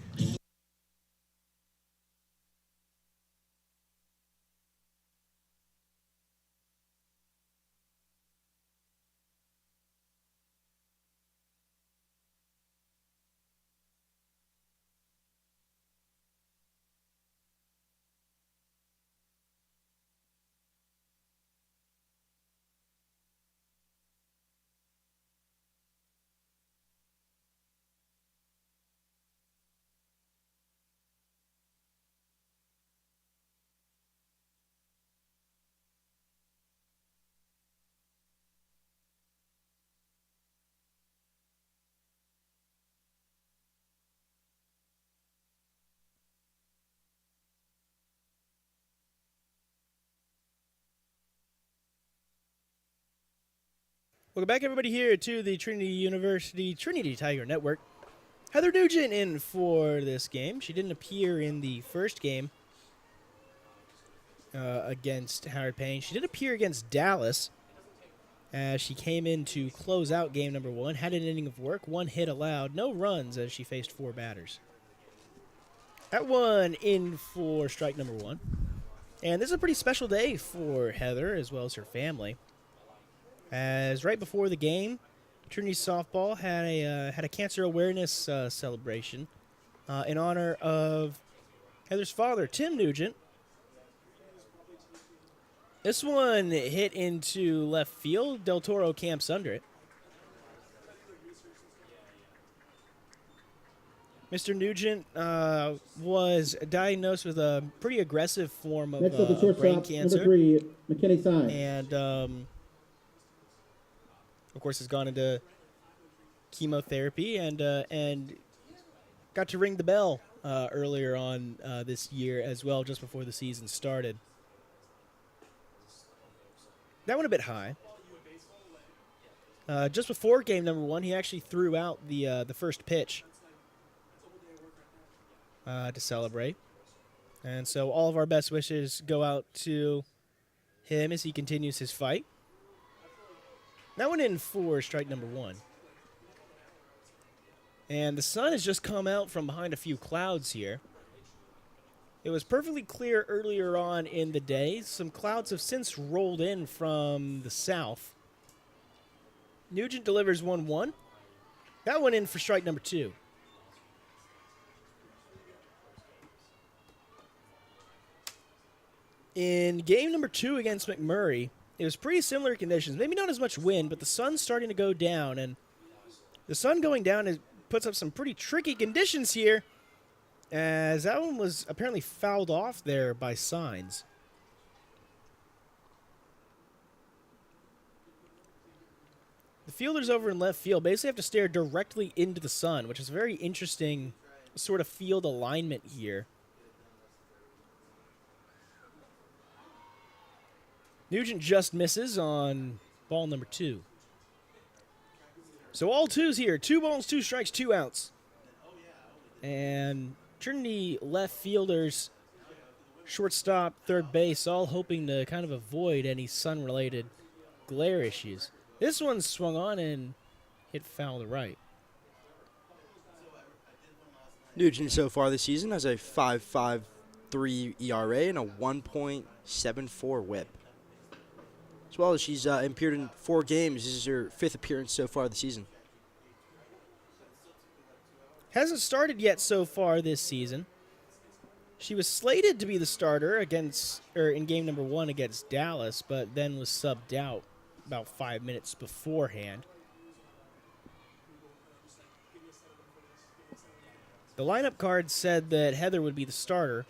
Welcome back, everybody, here to the Trinity University Trinity Tiger Network. Heather Nugent in for this game. She didn't appear in the first game against Howard Payne. She did appear against Dallas as she came in to close out game number 1. Had an inning of work, 1 hit allowed, no runs as she faced 4 batters. That one in for strike number 1. And this is a pretty special day for Heather as well as her family. As right before the game, Trinity softball had a cancer awareness celebration in honor of Heather's father, Tim Nugent. This one hit into left field. Del Toro camps under it. Mr. Nugent was diagnosed with a pretty aggressive form of Next up, the brain shortstop, cancer. number 3, McKinney Sign. And of course, has gone into chemotherapy and got to ring the bell earlier on this year as well, just before the season started. That went a bit high. Just before game number 1, he actually threw out the first pitch to celebrate. And so all of our best wishes go out to him as he continues his fight. That went in for strike number 1. And the sun has just come out from behind a few clouds here. It was perfectly clear earlier on in the day. Some clouds have since rolled in from the south. Nugent delivers 1-1. That went in for strike number 2. In game number 2 against McMurray, it was pretty similar conditions. Maybe not as much wind, but the sun's starting to go down. And the sun going down puts up some pretty tricky conditions here, as that one was apparently fouled off there by Signs. The fielders over in left field basically have to stare directly into the sun, which is a very interesting sort of field alignment here. Nugent just misses on ball number 2. So all 2s here. 2 balls, 2 strikes, 2 outs. And Trinity left fielders, shortstop, third base, all hoping to kind of avoid any sun-related glare issues. This one swung on and hit foul to right. Nugent so far this season has a 5.53 ERA and a 1.74 WHIP. As well as she's appeared in 4 games. This is her 5th appearance so far this season. Hasn't started yet so far this season. She was slated to be the starter in game number 1 against Dallas, but then was subbed out about 5 minutes beforehand. The lineup card said that Heather would be the starter,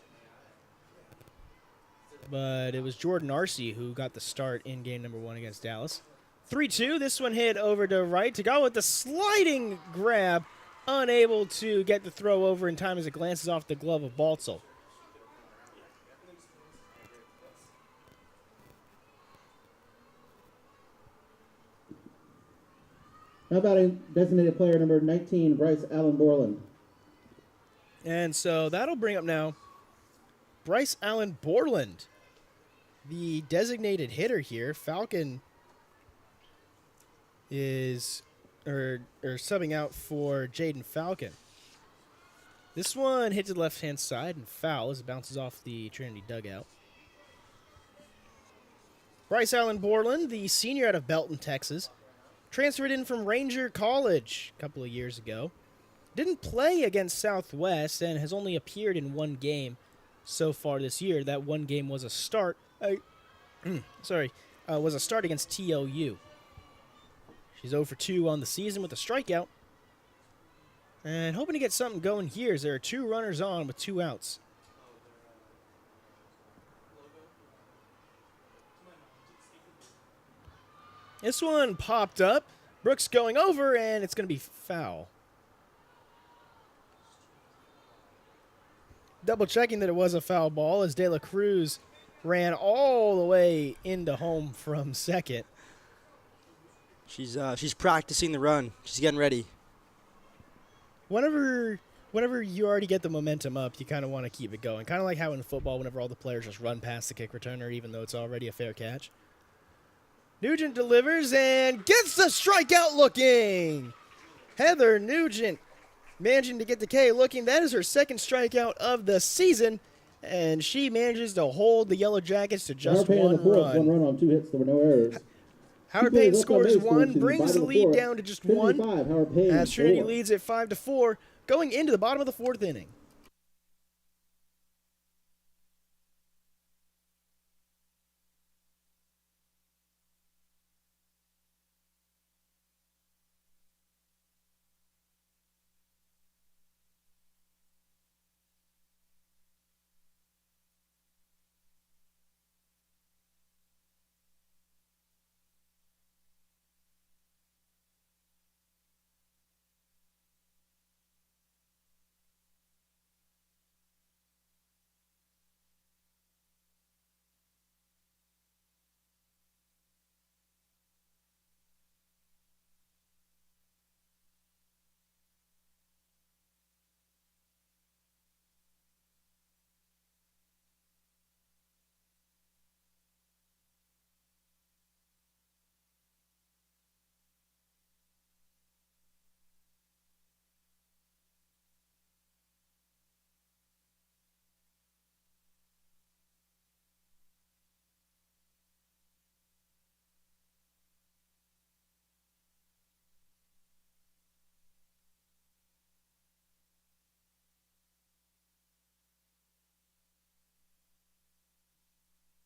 but it was Jordan Arce who got the start in game number 1 against Dallas. 3-2, this one hit over to right to go with the sliding grab, unable to get the throw over in time as it glances off the glove of Baltzel. How about a designated player number 19, Bryce Allen Borland? And so that'll bring up now Bryce Allen Borland, the designated hitter here. Falcon is subbing out for Jaden Falcon. This one hit to the left-hand side and foul as it bounces off the Trinity dugout. Bryce Allen Borland, the senior out of Belton, Texas, transferred in from Ranger College a couple of years ago. Didn't play against Southwest and has only appeared in 1 game so far this year. That 1 game was a start. Was a start against TOU. She's 0 for 2 on the season with a strikeout. And hoping to get something going here as there are 2 runners on with 2 outs. This one popped up. Brooks going over, and it's going to be foul. Double checking that it was a foul ball as De La Cruz ran all the way into home from second. She's practicing the run. She's getting ready. Whenever you already get the momentum up, you kind of want to keep it going. Kind of like how in football, whenever all the players just run past the kick returner, even though it's already a fair catch. Nugent delivers and gets the strikeout looking. Heather Nugent managing to get the K looking. That is her 2nd strikeout of the season, and she manages to hold the Yellow Jackets to just Howard Payne in 1 the fourth, run. 1 run on 2 hits. There were no errors. Howard Two players Payne left on scores base 1, to brings bottom the of lead fourth. down to just Trinity 1, 5, Howard Payne as Trinity 4. leads at 5-4, going into the bottom of the 4th inning.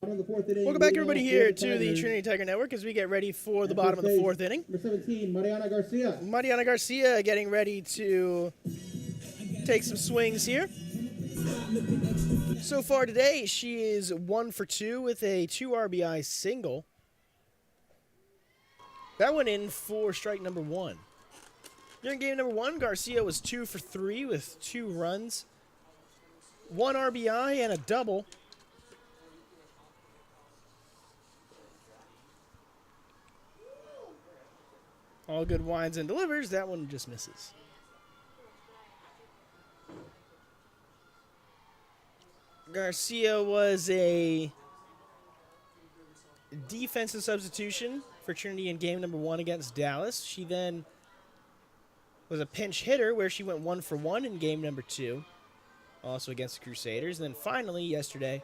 Bottom of the fourth inning, Welcome back, leading everybody, off here for to the Tigers. Trinity Tiger Network as we get ready for the At bottom of the first fourth base, inning. Number 17, Mariana Garcia. Mariana Garcia getting ready to take some swings here. So far today, she is 1 for 2 with a 2 RBI single. That went in for strike number 1. During game number 1, Garcia was 2 for 3 with 2 runs, 1 RBI, and a double. All good winds and delivers. That one just misses. Garcia was a defensive substitution for Trinity in game number 1 against Dallas. She then was a pinch hitter where she went 1 for 1 in game number 2, also against the Crusaders. And then finally, yesterday,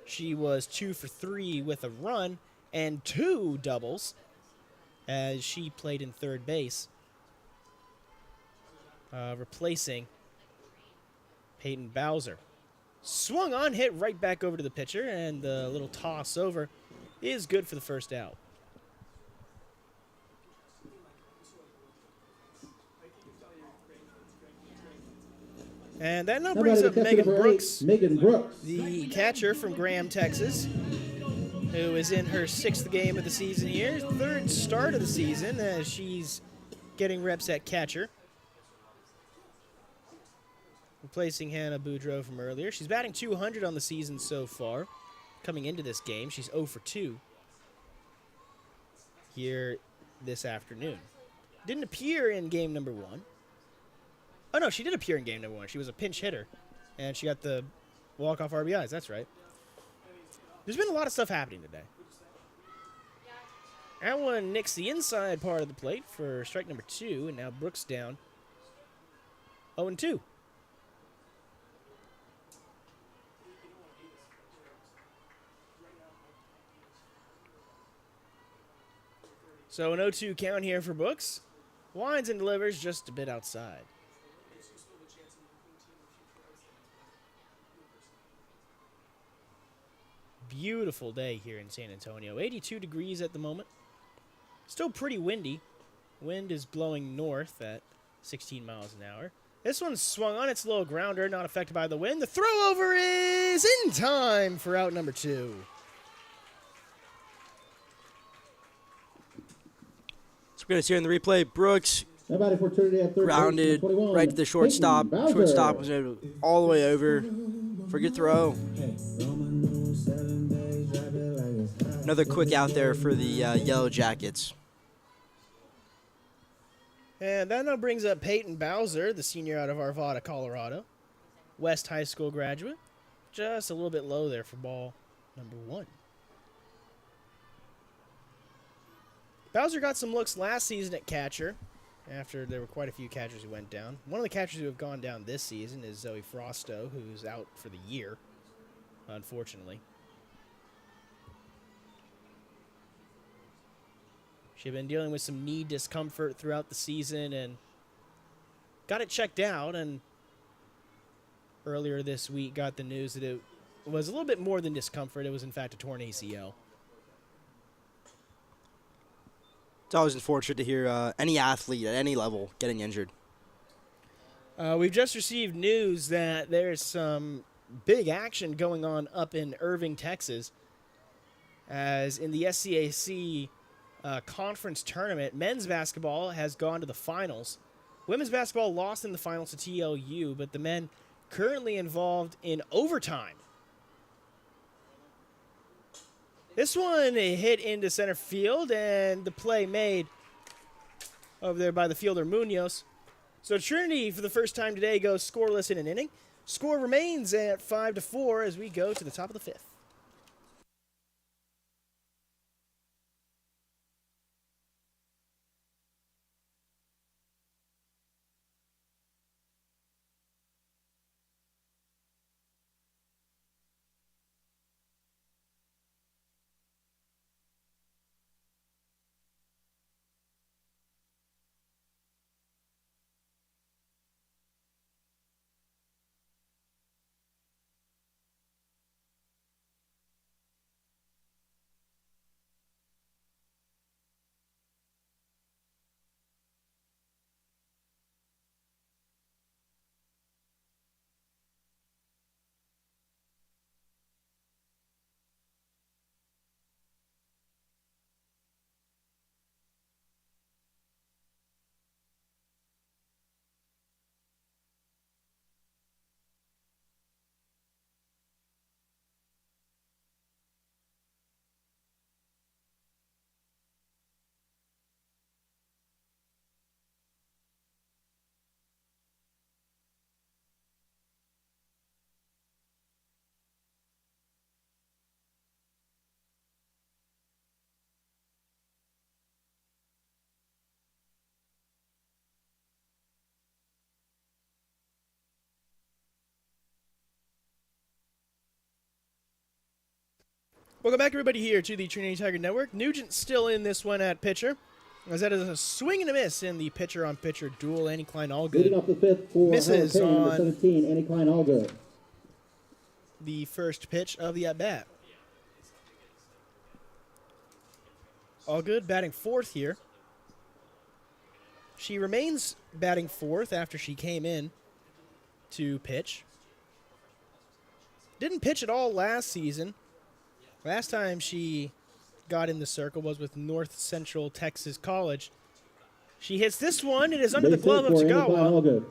she was 2 for 3 with a run and 2 doubles as she played in third base, replacing Peyton Bowser. Swung on, hit right back over to the pitcher, and the little toss over is good for the first out. And that now brings up Megan Brooks, Megan Brooks. the catcher from Graham, Texas, who is in her 6th game of the season here, 3rd start of the season as she's getting reps at catcher, replacing Hannah Boudreau from earlier. She's batting .200 on the season so far. Coming into this game, she's 0 for 2 here this afternoon. Didn't appear in game number 1. Oh, no, she did appear in game number 1. She was a pinch hitter, and she got the walk-off RBIs. That's right. There's been a lot of stuff happening today. That one nicks the inside part of the plate for strike number 2, and now Brooks down 0-2. So an 0-2 count here for Brooks. Winds and delivers just a bit outside. Beautiful day here in San Antonio. 82 degrees at the moment. Still pretty windy. Wind is blowing north at 16 miles an hour. This one's swung on its low grounder, not affected by the wind. The throw over is in time for out number 2. So we're going to see here in the replay, Brooks Nobody for Trinity at third base, grounded 21, right to the shortstop. Peyton Bowser. Shortstop was all the way over for a good throw. Another quick out there for the Yellow Jackets. And that now brings up Peyton Bowser, the senior out of Arvada, Colorado. West High School graduate. Just a little bit low there for ball number 1. Bowser got some looks last season at catcher after there were quite a few catchers who went down. One of the catchers who have gone down this season is Zoe Frosto, who's out for the year, unfortunately. She had been dealing with some knee discomfort throughout the season and got it checked out, and earlier this week got the news that it was a little bit more than discomfort. It was, in fact, a torn ACL. It's always unfortunate to hear any athlete at any level getting injured. We've just received news that there's some big action going on up in Irving, Texas, as in the SCAC conference tournament, men's basketball has gone to the finals. Women's basketball lost in the finals to TLU, but the men currently involved in overtime. This one hit into center field, and the play made over there by the fielder Munoz. So Trinity, for the first time today, goes scoreless in an inning. Score remains at 5-4 as we go to the top of the 5th. Welcome back, everybody, here to the Trinity Tiger Network. Nugent still in this one at pitcher, as that is a swing and a miss in the pitcher-on-pitcher duel. Annie Klein, all Leading good. off the fifth for Misses Howard Payne, number on 17, Annie Klein, all good. the first pitch of the at-bat. All good, batting fourth here. She remains batting fourth after she came in to pitch. Didn't pitch at all last season. Last time she got in the circle was with North Central Texas College. She hits this one. It is under the Base glove hit of for Annie Klein, all Tagawa. good.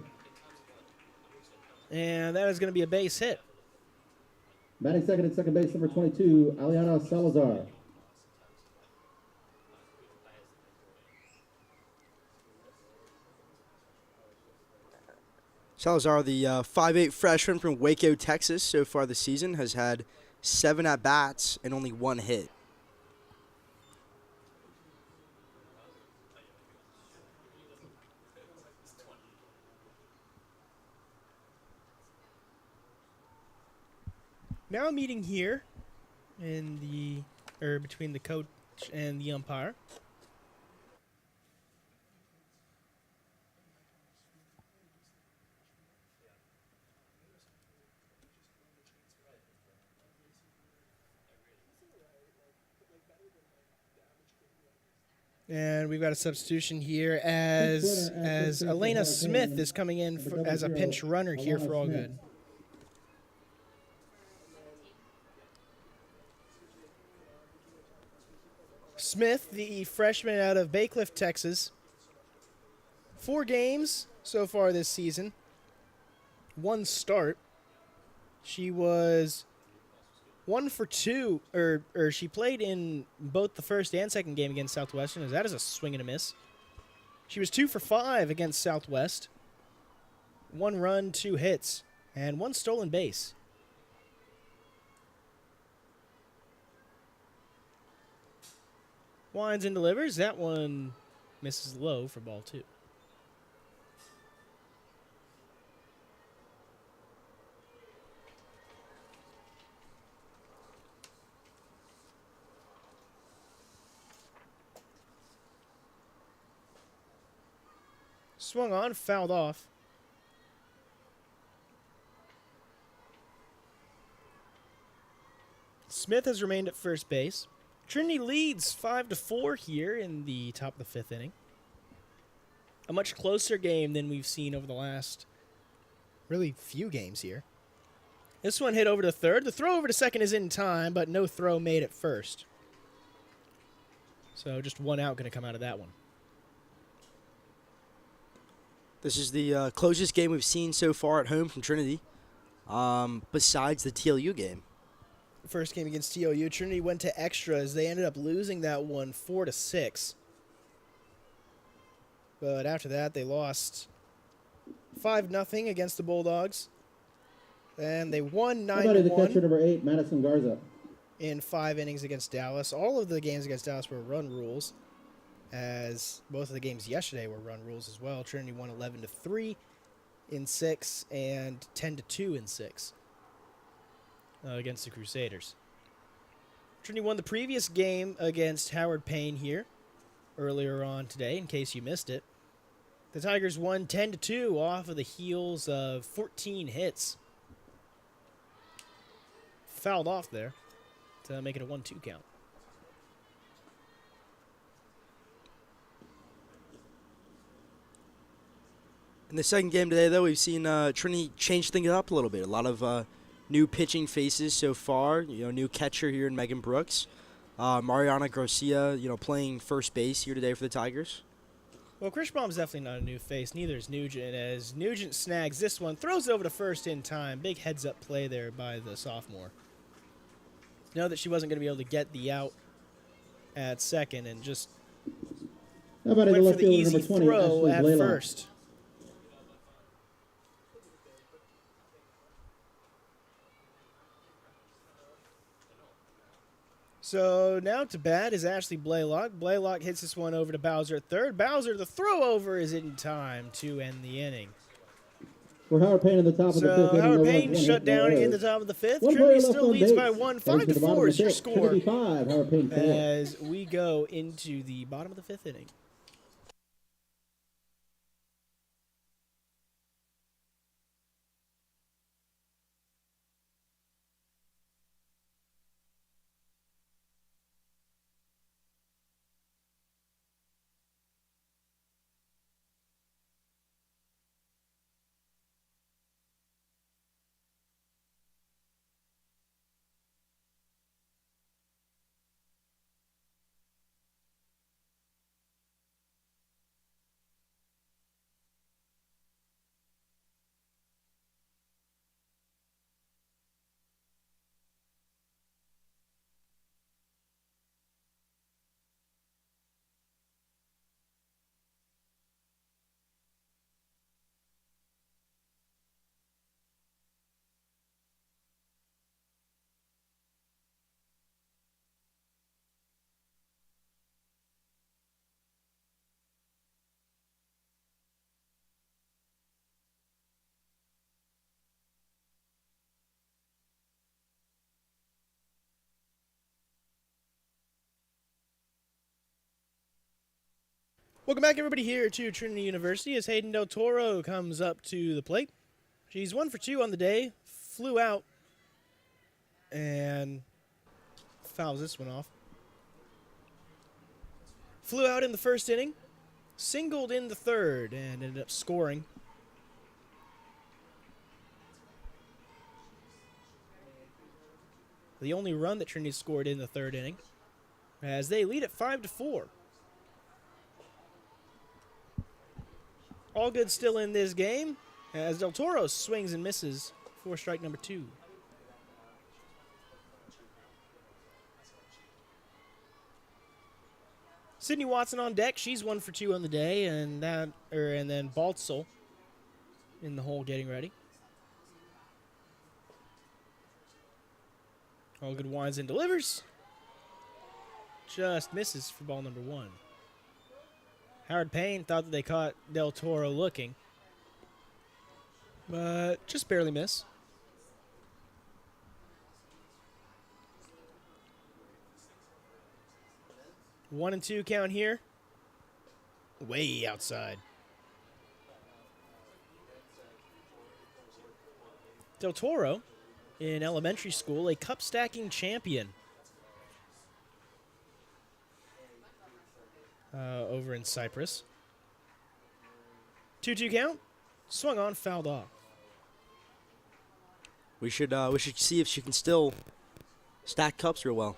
And that is going to be a base hit. Batting second at second base, number 22, Aliana Salazar. Salazar, the 5'8" freshman from Waco, Texas, so far this season, has had 7 at-bats and only 1 hit. Now a meeting here in between the coach and the umpire. And we've got a substitution here as Elena Smith is coming in as a pinch runner here for all good. Smith, the freshman out of Baycliff, Texas. 4 games so far this season. 1 start. She was 1 for 2, or she played in both the first and second game against Southwestern, as that is a swing and a miss. She was 2 for 5 against Southwest. 1 run, 2 hits, and 1 stolen base. Winds and delivers. That one misses low for ball 2. Swung on, fouled off. Smith has remained at first base. Trinity leads 5-4 here in the top of the 5th inning. A much closer game than we've seen over the last really few games here. This one hit over to third. The throw over to second is in time, but no throw made at first. So just 1 out going to come out of that one. This is the closest game we've seen so far at home from Trinity, besides the TLU game. First game against TOU, Trinity went to extras. They ended up losing that one 4-6. But after that, they lost 5-0 against the Bulldogs. And they won How about the catcher 9-1 number 8, Madison Garza? in 5 innings against Dallas. All of the games against Dallas were run rules, as both of the games yesterday were run rules as well. Trinity won 11-3 in 6 and 10-2 in 6. Against the Crusaders. Trinity won the previous game against Howard Payne here earlier on today, in case you missed it. The Tigers won 10-2 off of the heels of 14 hits. Fouled off there to make it a 1-2 count. In the second game today, though, we've seen Trinity change things up a little bit. A lot of new pitching faces so far. New catcher here in Megan Brooks. Mariana Garcia, playing first base here today for the Tigers. Well, Krischbaum's definitely not a new face. Neither is Nugent, as Nugent snags this one, throws it over to first in time. Big heads-up play there by the sophomore. Know that she wasn't going to be able to get the out at second, and just How about went the for left the fielder easy number 20, throw Ashley at Blaylock? first. So now to bat is Ashley Blaylock. Blaylock hits this one over to Bowser at third. Bowser, the throw over is in time to end the inning. For Howard Payne in the top of the fifth So inning. Howard no runs, Payne one shut hit, no down in errors. the top of the fifth. One Trinity player left still on leads base. by one. Heading 5 to to the bottom 4 of is the your fifth. score Trinity 5, Howard Payne 4. as we go into the bottom of the fifth inning. Welcome back, everybody, here to Trinity University as Hayden Del Toro comes up to the plate. She's 1 for 2 on the day, flew out, and fouls this one off. Flew out in the first inning, singled in the third, and ended up scoring. The only run that Trinity scored in the third inning, as they lead at 5 to 4. All good still in this game, as Del Toro swings and misses for strike number 2. Sydney Watson on deck. She's 1 for 2 on the day, and then Baltzel in the hole getting ready. All good winds and delivers. Just misses for ball number 1. Howard Payne thought that they caught Del Toro looking, but just barely miss. 1-2 count here. Way outside. Del Toro, in elementary school, a cup stacking champion. Over in Cyprus. 2-2 count. Swung on, fouled off. We should see if she can still stack cups real well.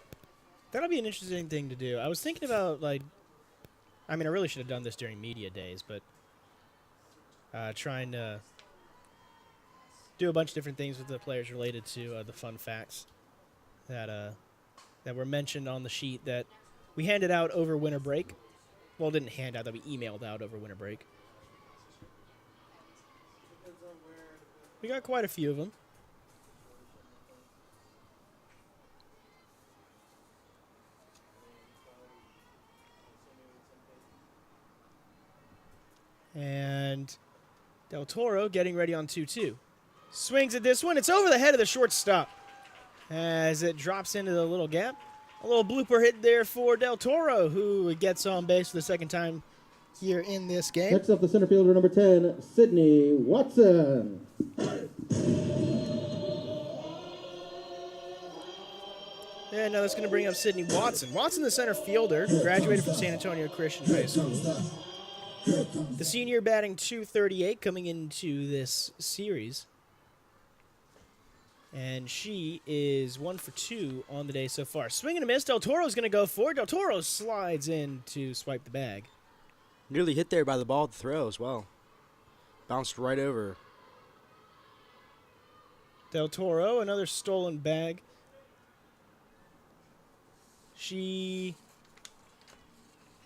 That'll be an interesting thing to do. I was thinking about, I really should have done this during media days, but trying to do a bunch of different things with the players related to the fun facts that were mentioned on the sheet that we handed out over winter break. Well, didn't hand out, that we emailed out over winter break. We got quite a few of them. And Del Toro getting ready on 2-2. Swings at this one. It's over the head of the shortstop as it drops into the little gap. A little blooper hit there for Del Toro, who gets on base for the second time here in this game. Next up, the center fielder, number 10, Sydney Watson. And now that's going to bring up Sydney Watson. Watson, the center fielder, who graduated from San Antonio Christian High School. The senior batting .238 coming into this series. And she is 1 for 2 on the day so far. Swing and a miss. Del Toro's going to go for it. Del Toro slides in to swipe the bag. Nearly hit there by the ball at the throw as well. Bounced right over. Del Toro, another stolen bag. She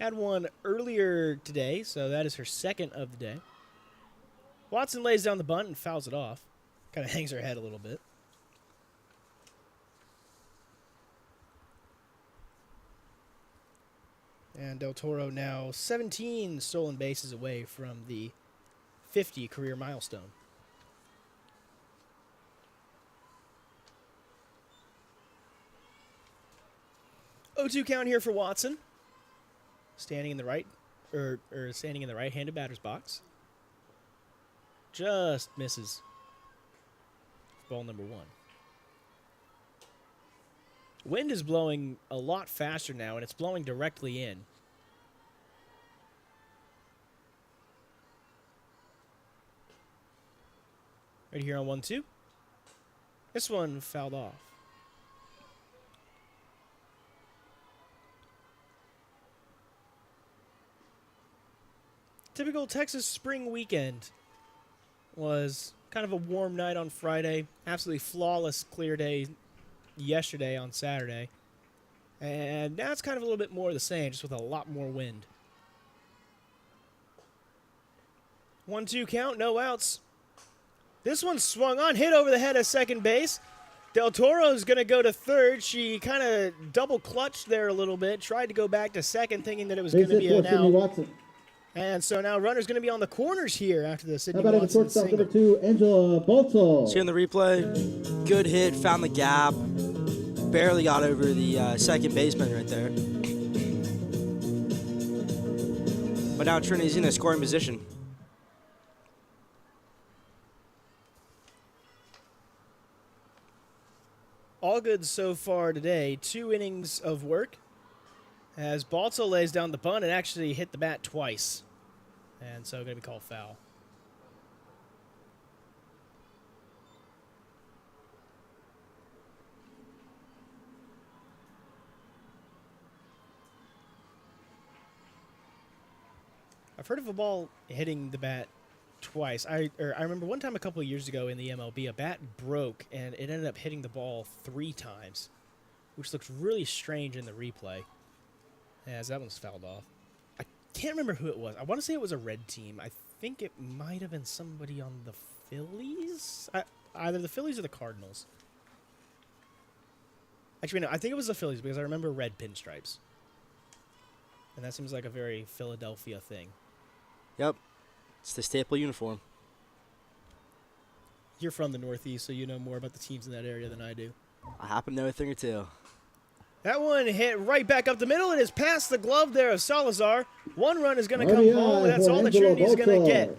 had one earlier today, so that is her second of the day. Watson lays down the bunt and fouls it off. Kind of hangs her head a little bit. And Del Toro now 17 stolen bases away from the 50 career milestone. 0-2 count here for Watson. Standing in the right, or standing in the right-handed batter's box. Just misses. Ball number 1. Wind is blowing a lot faster now, and it's blowing directly in. Right here on 1-2. This one fouled off. Typical Texas spring weekend was kind of a warm night on Friday. Absolutely flawless, clear day yesterday on Saturday. And now it's kind of a little bit more of the same, just with a lot more wind. 1-2 count, no outs. This one swung on, hit over the head of second base. Del Toro's going to go to third. She kind of double clutched there a little bit, tried to go back to second, thinking that it was going Base to hit be for an Sydney out. Watson. And so now runner's going to be on the corners here after the How Sydney about in the Watson shortstop single. number 2, Angela Balto? See on the replay, good hit, found the gap, barely got over the second baseman right there. But now Trinity's in a scoring position. All good so far today. 2 innings of work as Balto lays down the bunt and actually hit the bat twice. And so going to be called foul. I've heard of a ball hitting the bat twice. I remember one time a couple of years ago in the MLB, a bat broke and it ended up hitting the ball 3 times, which looks really strange in the replay. As that one's fouled off. I can't remember who it was. I want to say it was a red team. I think it might have been somebody on the Phillies. Either the Phillies or the Cardinals. Actually, no, I think it was the Phillies because I remember red pinstripes. And that seems like a very Philadelphia thing. Yep, it's the staple uniform. You're from the Northeast, so you know more about the teams in that area than I do. I happen to know a thing or two. That one hit right back up the middle. It is past the glove there of Salazar. 1 run is going to come RBI home, and that's for all that Angela Trinity's going to Balto. get.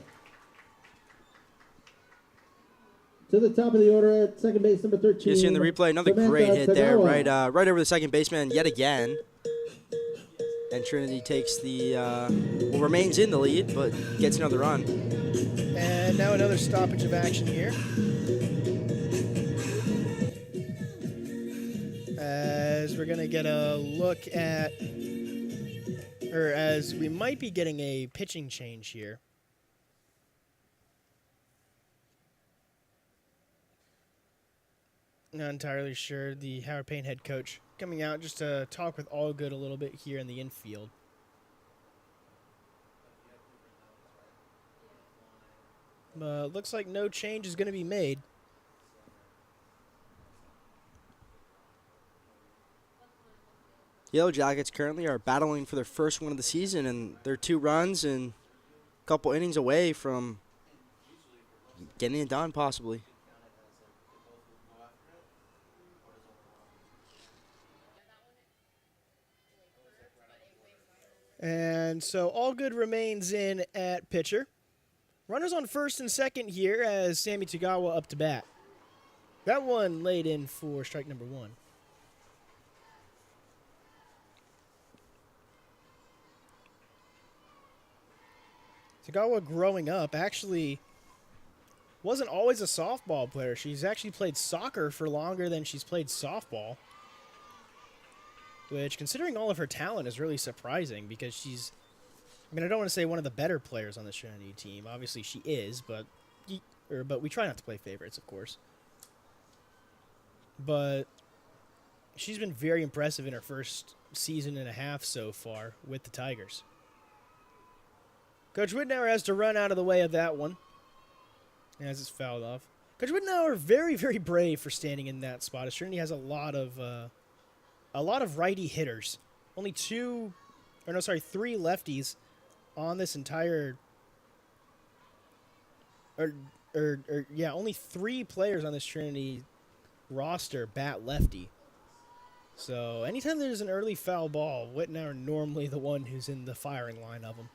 To the top of the order at second base, number 13. You see in the replay, another Samantha great hit there, Tagawa. right over the second baseman yet again. And Trinity takes the, remains in the lead, but gets another run. And now another stoppage of action here. As we're going to get a look at, or as we might be getting a pitching change here. Not entirely sure. The Howard Payne head coach coming out just to talk with Allgood a little bit here in the infield. Looks like no change is going to be made. Yellow Jackets currently are battling for their first win of the season, and they're 2 runs and a couple innings away from getting it done, possibly. And so Allgood remains in at pitcher. Runners on first and second here as Sammy Tagawa up to bat. That one laid in for strike number 1. Tagawa growing up actually wasn't always a softball player. She's actually played soccer for longer than she's played softball. Which, considering all of her talent, is really surprising because she's, I mean, I don't want to say one of the better players on the Trinity team. Obviously, she is, but we try not to play favorites, of course. But she's been very impressive in her first season and a half so far with the Tigers. Coach Wittnauer has to run out of the way of that one as it's fouled off. Coach Wittnauer very, very brave for standing in that spot. As Trinity has a lot of righty hitters. Only 3 lefties on this entire, only 3 players on this Trinity roster bat lefty. So anytime there's an early foul ball, Whitner normally the one who's in the firing line of them.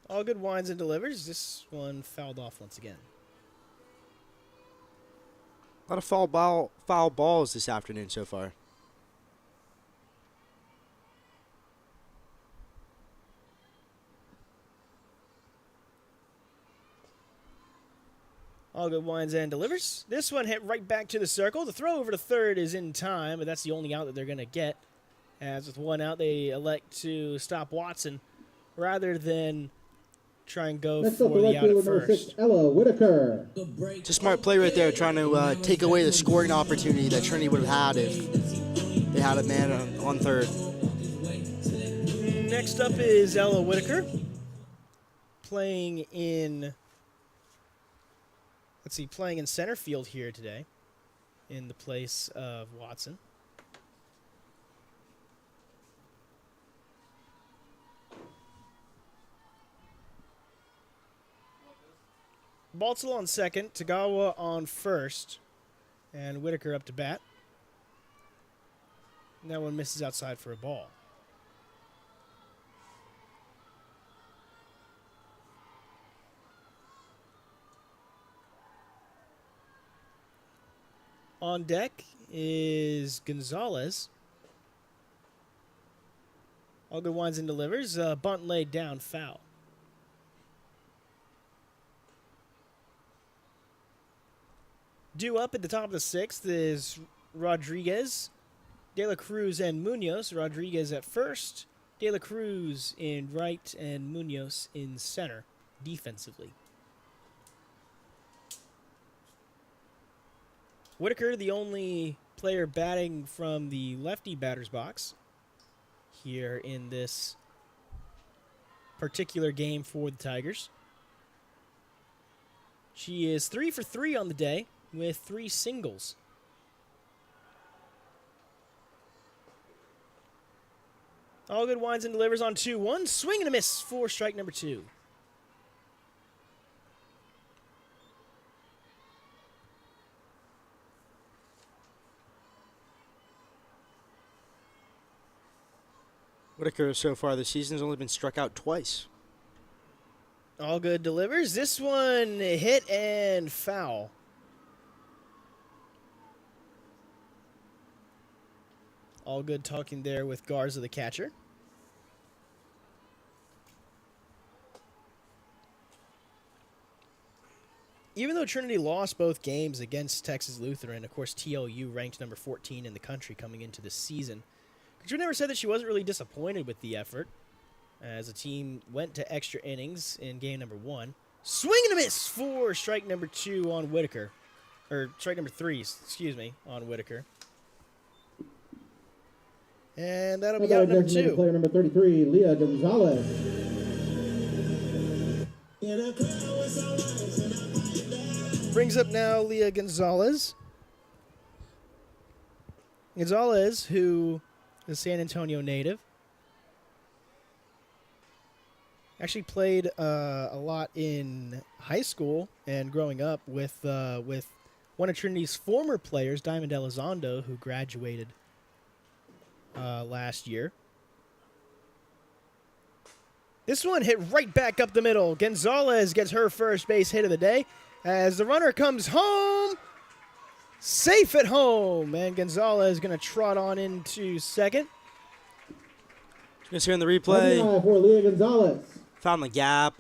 All good winds and delivers. This one fouled off once again. A lot of foul balls this afternoon so far. All good winds and delivers. This one hit right back to the circle. The throw over to third is in time, but that's the only out that they're going to get. As with one out, they elect to stop Watson rather than try and go Next up, for the the right out at fielder, number 6, first. Ella Whitaker. It's a smart play right there, trying to take away the scoring opportunity that Trinity would have had if they had a man on third. Next up is Ella Whitaker playing in, playing in center field here today in the place of Watson. Baltzell on second, Tagawa on first, and Whitaker up to bat. And that one misses outside for a ball. On deck is Gonzalez. All good winds and delivers. Bunt laid down, foul. Due up at the top of the sixth is Rodriguez, De La Cruz, and Munoz. Rodriguez at first, De La Cruz in right, and Munoz in center defensively. Whitaker, the only player batting from the lefty batter's box here in this particular game for the Tigers. She is 3 for 3 on the day with 3 singles. All good winds and delivers on 2-1. Swing and a miss for strike number 2. Whitaker so far this season has only been struck out twice. All good delivers. This one hit and foul. All good talking there with Garza, the catcher. Even though Trinity lost both games against Texas Lutheran, of course, TLU ranked number 14 in the country coming into the season. Coach never said that she wasn't really disappointed with the effort, as the team went to extra innings in game number 1. Swing and a miss for strike number 2 on Whitaker. Or strike number 3, excuse me, on Whitaker. And that'll be out number 2. Player number 33, Leah Gonzalez. Brings up now Leah Gonzalez. Gonzalez, who is a San Antonio native, actually played a lot in high school and growing up with one of Trinity's former players, Diamond Elizondo, who graduated last year. This one hit right back up the middle. Gonzalez gets her first base hit of the day as the runner comes home. Safe at home. And Gonzalez going to trot on into second. Just here in the replay. For Leah Gonzalez. Found the gap.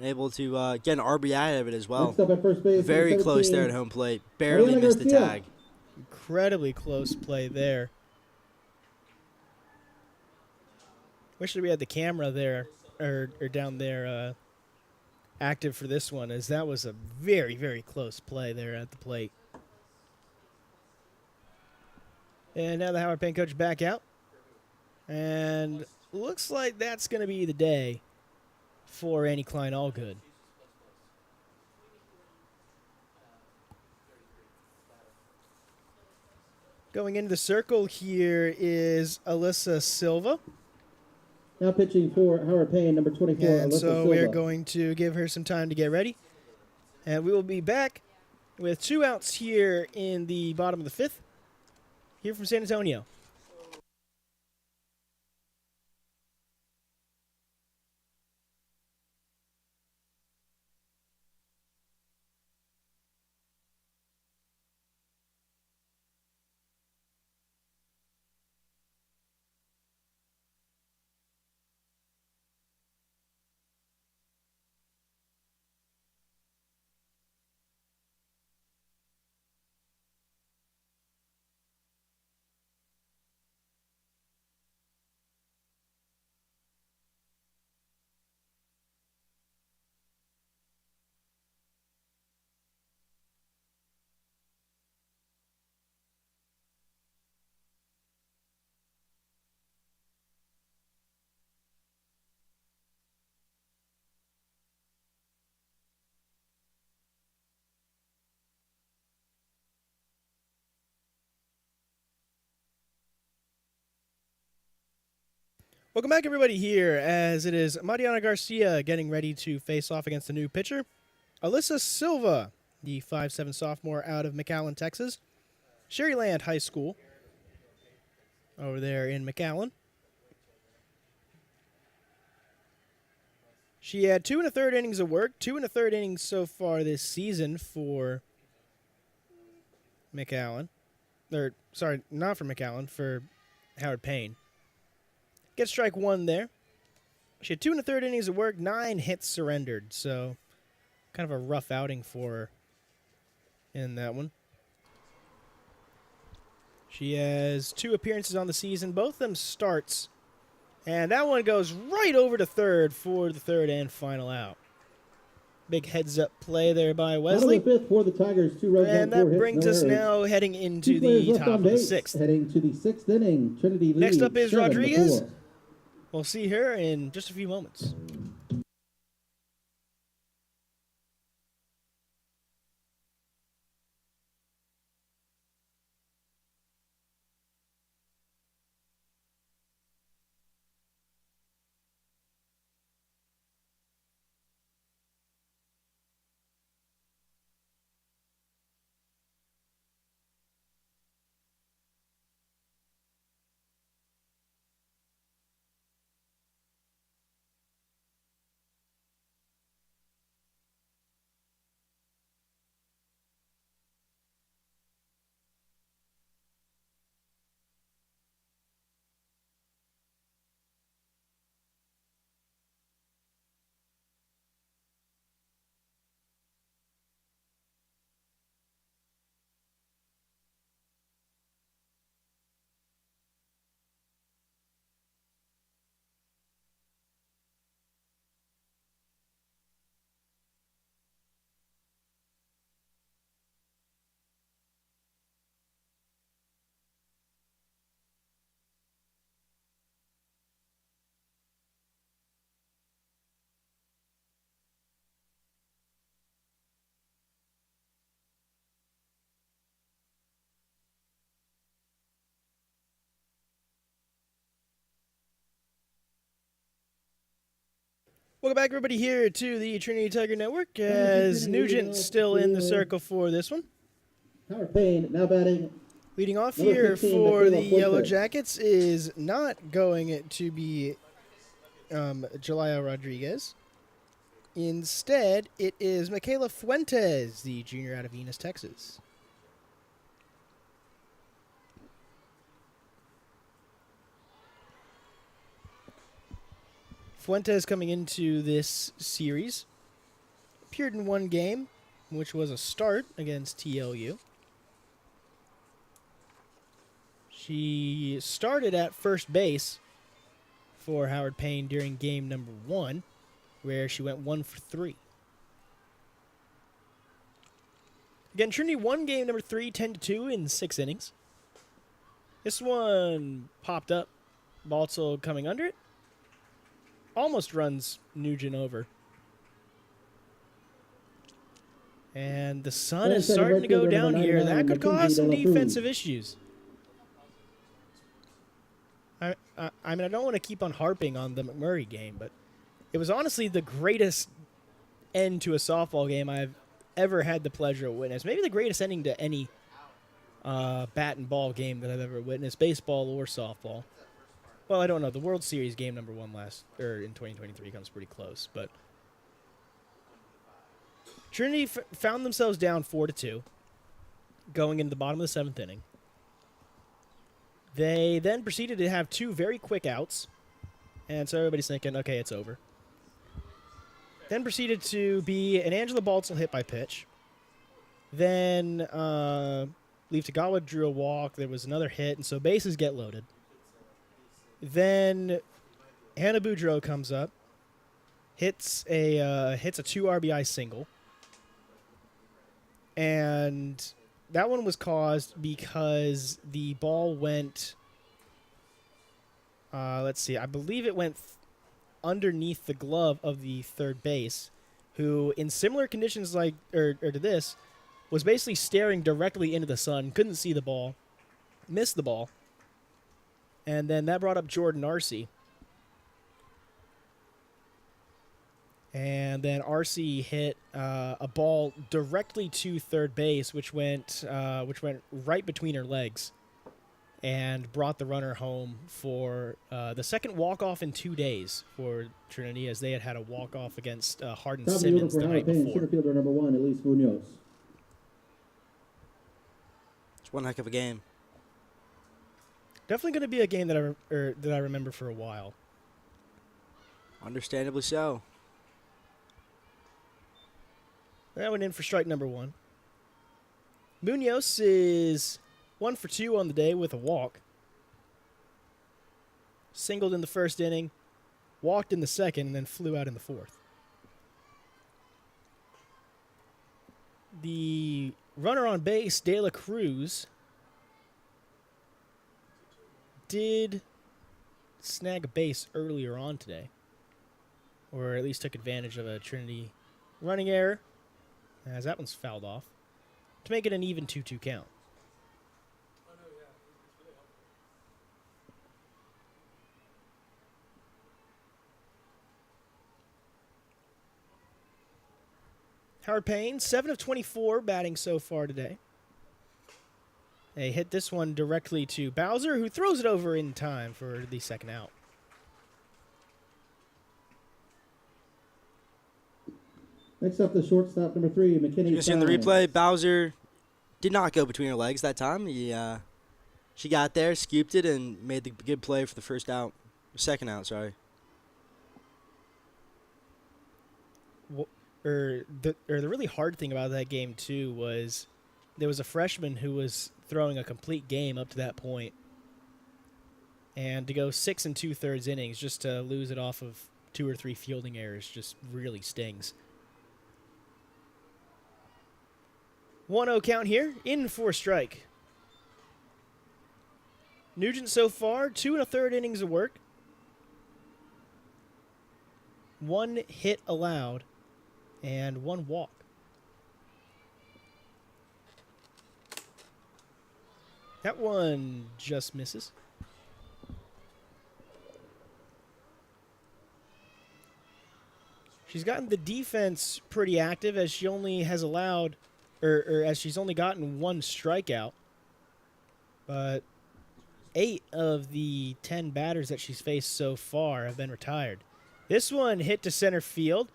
Able to get an RBI out of it as well. Next up at first base, Very number close 17, there at home plate. Barely Mariana missed the Garcia. tag. Incredibly close play there. Wish that we had the camera there, or down there, active for this one, as that was a very, very close play there at the plate. And now the Howard Payne coach back out. And looks like that's going to be the day for Annie Klein Allgood. Going into the circle here is Alyssa Silva. Now pitching for Howard Payne, number 24, And Alyssa so Silva. we're going to give her some time to get ready. And we will be back with 2 outs here in the bottom of the 5th. Here from San Antonio. Welcome back, everybody, here, as it is Mariana Garcia getting ready to face off against the new pitcher, Alyssa Silva, the 5'7" sophomore out of McAllen, Texas. Sherryland High School over there in McAllen. She had 2 1/3 innings of work, 2 1/3 innings so far this season for McAllen. Or, sorry, not for McAllen, for Howard Payne. Gets strike 1 there. She had 2 1/3 innings of work, 9 hits surrendered, so kind of a rough outing for her in that one. She has 2 appearances on the season, both of them starts, and that one goes right over to third for the third and final out. Big heads-up play there by Wesley. Bottom of the 5th for the Tigers, 2 runs And on 4 that hits, brings no us errors. now heading into 2 players the left top on of the base, 6th. heading to the 6th inning. Trinity leads Next up is 7-4. Rodriguez. We'll see her in just a few moments. Welcome back, everybody, here to the Trinity Tiger Network, as Nugent's still in the circle for this one. Howard Payne now batting. Leading off Number here 15, for the Michaela Yellow Fuentes. Jackets is not going to be Jelaya Rodriguez. Instead, it is Michaela Fuentes, the junior out of Enos, Texas. Fuentes coming into this series appeared in one game, which was a start against TLU. She started at first base for Howard Payne during game number 1, where she went 1 for 3. Again, Trinity won game number 3, 10-2 in 6 innings. This one popped up, Baltzl coming under it. Almost runs Nugent over. And the sun is starting to go down here, and that could cause some defensive issues. I mean, I don't want to keep on harping on the McMurray game, but it was honestly the greatest end to a softball game I've ever had the pleasure of witness. Maybe the greatest ending to any bat and ball game that I've ever witnessed, baseball or softball. Well, I don't know. The World Series game number one in 2023 comes pretty close, but Trinity found themselves down 4-2, going into the bottom of the seventh inning. They then proceeded to have two very quick outs, and so everybody's thinking, okay, it's over. Then proceeded to be an Angela Baltzell hit by pitch. Then Leaf Tagawa drew a walk. There was another hit, and so bases get loaded. Then Hannah Boudreau comes up, hits a 2 RBI single, and that one was caused because the ball went. Let's see. I believe it went underneath the glove of the third base, who, in similar conditions to this, was basically staring directly into the sun, couldn't see the ball, missed the ball, and then that brought up Jordan Arce. And then Arce hit a ball directly to third base, which went right between her legs, and brought the runner home for the second walk-off in 2 days for Trinity, as they had a walk-off against Hardin Top of the order Simmons for the Howard night Payne, before. center fielder number 1, Elise Munoz. It's one heck of a game. Definitely going to be a game that I remember for a while. Understandably so. That went in for strike number 1. Munoz is 1 for 2 on the day with a walk. Singled in the first inning, walked in the second, and then flew out in the fourth. The runner on base, De La Cruz, did snag a base earlier on today, or at least took advantage of a Trinity running error, as that one's fouled off, to make it an even 2-2 count. Howard Payne, 7 of 24 batting so far today. They hit this one directly to Bowser, who throws it over in time for the second out. Next up, the shortstop number 3, McKinney. You can see in the replay, Bowser did not go between her legs that time. She got there, scooped it, and made the good play for the second out, sorry. The really hard thing about that game, too, was there was a freshman who was throwing a complete game up to that point. And to go 6 2/3 innings just to lose it off of 2 or 3 fielding errors just really stings. 1-0 count here, in for a strike. Nugent so far, 2 1/3 innings of work. 1 hit allowed and 1 walk. That one just misses. She's gotten the defense pretty active, as she only has allowed, or as she's only gotten 1 strikeout. But 8 of the 10 batters that she's faced so far have been retired. This one hit to center field,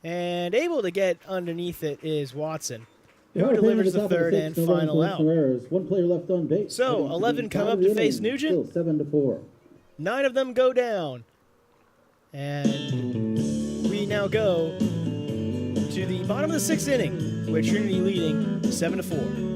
and able to get underneath it is Watson, who delivers the third and final out. 1 player left on base. So 11 come up to face Nugent. Still 7-4. 9 of them go down. And we now go to the bottom of the 6th inning, with Trinity leading 7-4.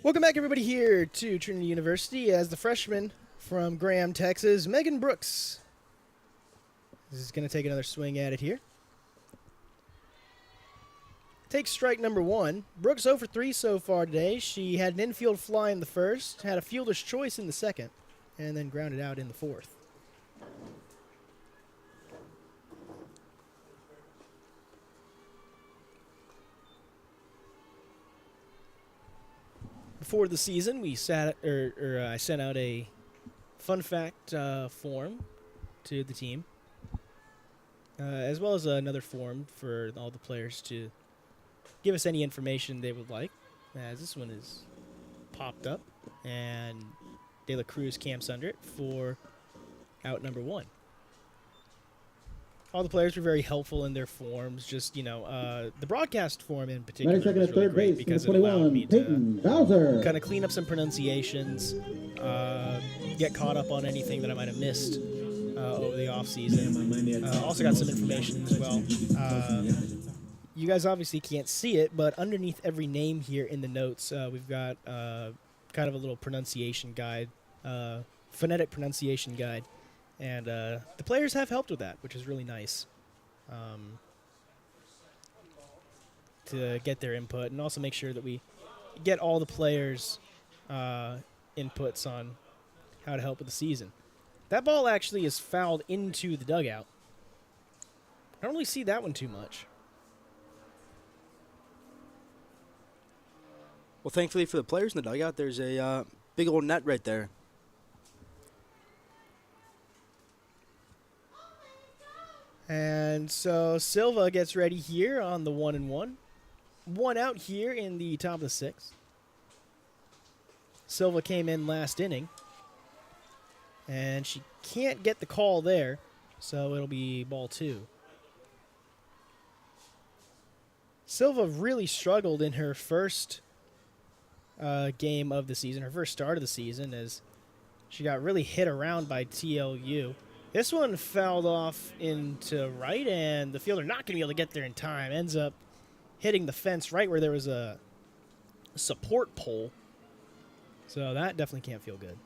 Welcome back, everybody, here to Trinity University as the freshman from Graham, Texas, Megan Brooks. This is going to take another swing at it here. Takes strike number one. Brooks 0 for 3 so far today. She had an infield fly in the first, had a fielder's choice in the second, and then grounded out in the fourth. Before the season, we I sent out a fun fact form to the team, as well as another form for all the players to give us any information they would like. As this one is popped up, and De La Cruz camps under it for out number one. All the players were very helpful in their forms. Just, the broadcast form in particular was Batting second at really third great base, because it number allowed 21, me Payne to Bowser. kind of clean up some pronunciations, get caught up on anything that I might have missed over the off season. Also got some information as well. You guys obviously can't see it, but underneath every name here in the notes, we've got kind of a little pronunciation guide, phonetic pronunciation guide. And the players have helped with that, which is really nice, to get their input and also make sure that we get all the players' inputs on how to help with the season. That ball actually is fouled into the dugout. I don't really see that one too much. Well, thankfully for the players in the dugout, there's a big old net right there. And so Silva gets ready here on the 1-1. One out here in the top of the sixth. Silva came in last inning. And she can't get the call there, so it'll be ball two. Silva really struggled in her first game of the season, her first start of the season, as she got really hit around by TLU. This one fouled off into right, and the fielder not going to be able to get there in time. Ends up hitting the fence right where there was a support pole. So that definitely can't feel good.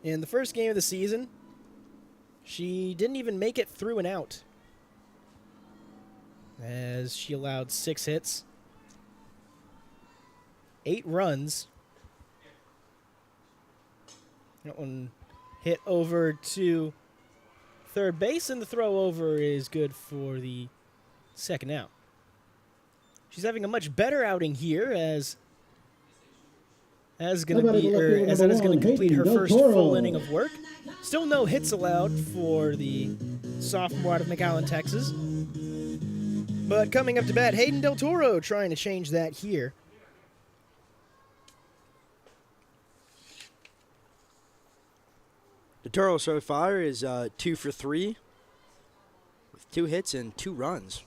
In the first game of the season, she didn't even make it through and out, as she allowed 6 hits, 8 runs. That one hit over to third base, and the throw over is good for the second out. She's having a much better outing here, as Anna's going to complete her first full inning of work. Still no hits allowed for the sophomore out of McAllen, Texas. But coming up to bat, Hayden Del Toro trying to change that here. The Toro so far is 2 for 3 with 2 hits and 2 runs.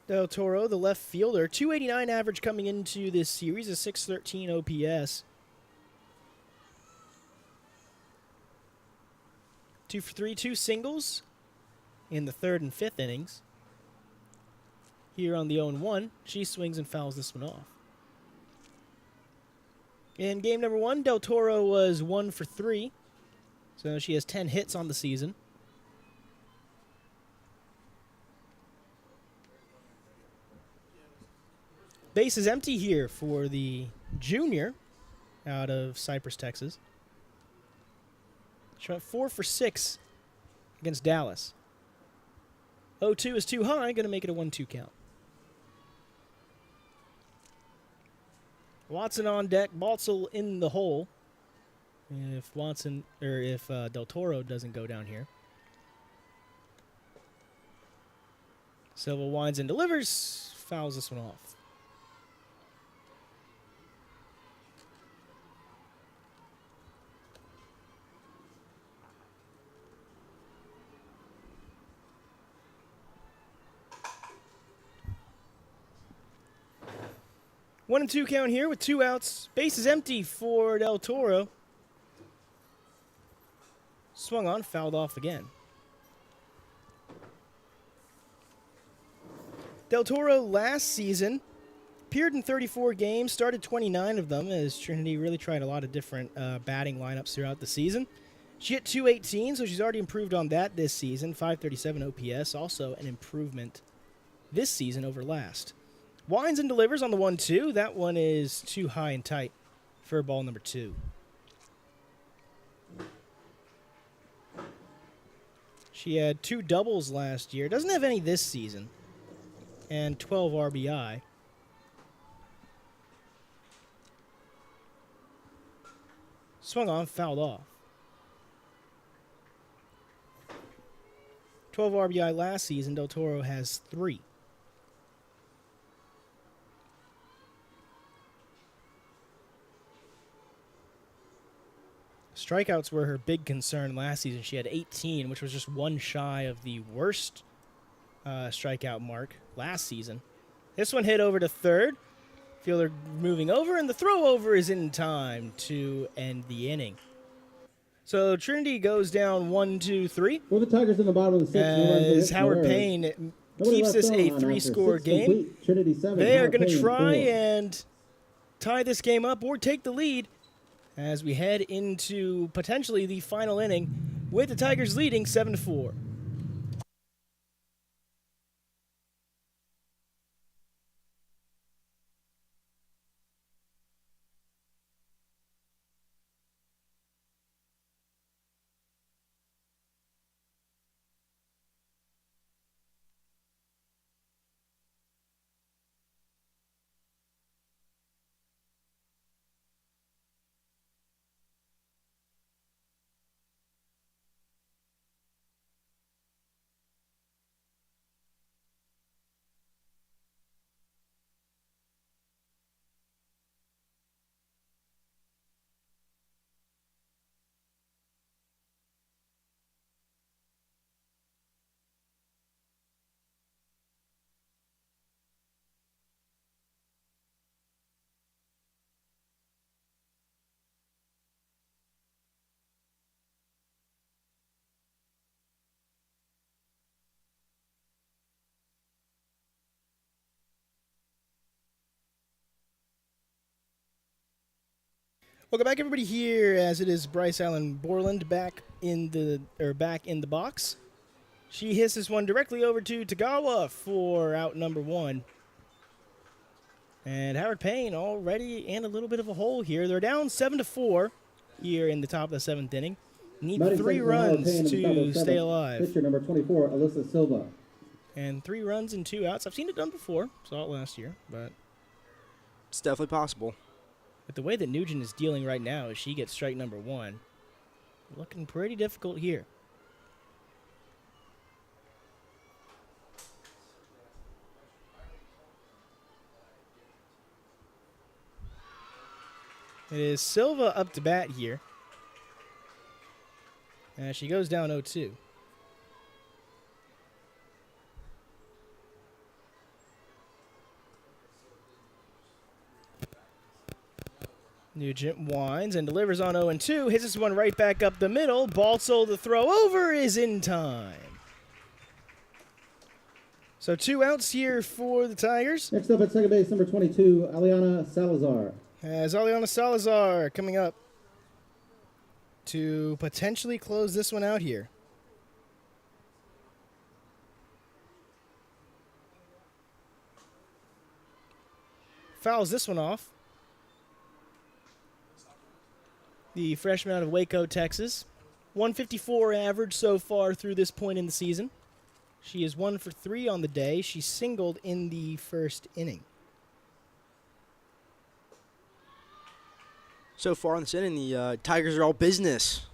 Del Toro, the left fielder, 289 average coming into this series, a 613 OPS. 2 for 3, 2 singles in the third and fifth innings. Here on the 0-1, she swings and fouls this one off. In game number 1, Del Toro was 1 for 3. So she has 10 hits on the season. Base is empty here for the junior out of Cypress, Texas. She went 4 for 6 against Dallas. 0-2 is too high, going to make it a 1-2 count. Watson on deck, Baltzel in the hole. If Del Toro doesn't go down here. Silva winds and delivers, fouls this one off. One and two count here with 2 outs. Base is empty for Del Toro. Swung on, fouled off again. Del Toro last season appeared in 34 games, started 29 of them, as Trinity really tried a lot of different batting lineups throughout the season. She hit 218, so she's already improved on that this season. 537 OPS, also an improvement this season over last. Winds and delivers on the 1-2. That one is too high and tight for ball number 2. She had 2 doubles last year. Doesn't have any this season. And 12 RBI. Swung on, fouled off. 12 RBI last season. Del Toro has 3. Strikeouts were her big concern last season. She had 18, which was just one shy of the worst strikeout mark last season. This one hit over to third. Fielder moving over, and the throw over is in time to end the inning. So Trinity goes down 1-2-3. For the Tigers in the bottom of the 6th. As Howard Payne keeps this a 3-score game. Trinity 7. They are Howard going to Payne, try 4. and tie this game up or take the lead as we head into potentially the final inning with the Tigers leading 7-4. Welcome back, everybody. Here, as it is Bryce Allen Borland back in the box. She hits this one directly over to Tagawa for out number 1. And Howard Payne already in a little bit of a hole here. They're down 7-4 here in the top of the 7th inning. Need 3 runs to stay alive. Pitcher number 24, Alyssa Silva. And 3 runs and 2 outs. I've seen it done before. Saw it last year, but It's definitely possible. with the way that Nugent is dealing right now, as she gets strike number 1, looking pretty difficult here. It is Silva up to bat here. And she goes down 0-2. Nugent winds and delivers on 0-2. Hits this one right back up the middle. Baltzl, the throw over is in time. So 2 outs here for the Tigers. Next up at second base, number 22, Aliana Salazar. As Aliana Salazar coming up to potentially close this one out here. Fouls this one off. The freshman out of Waco, Texas. 154 average so far through this point in the season. She is 1 for 3 on the day. She singled in the first inning. So far in this inning, the Tigers are all business.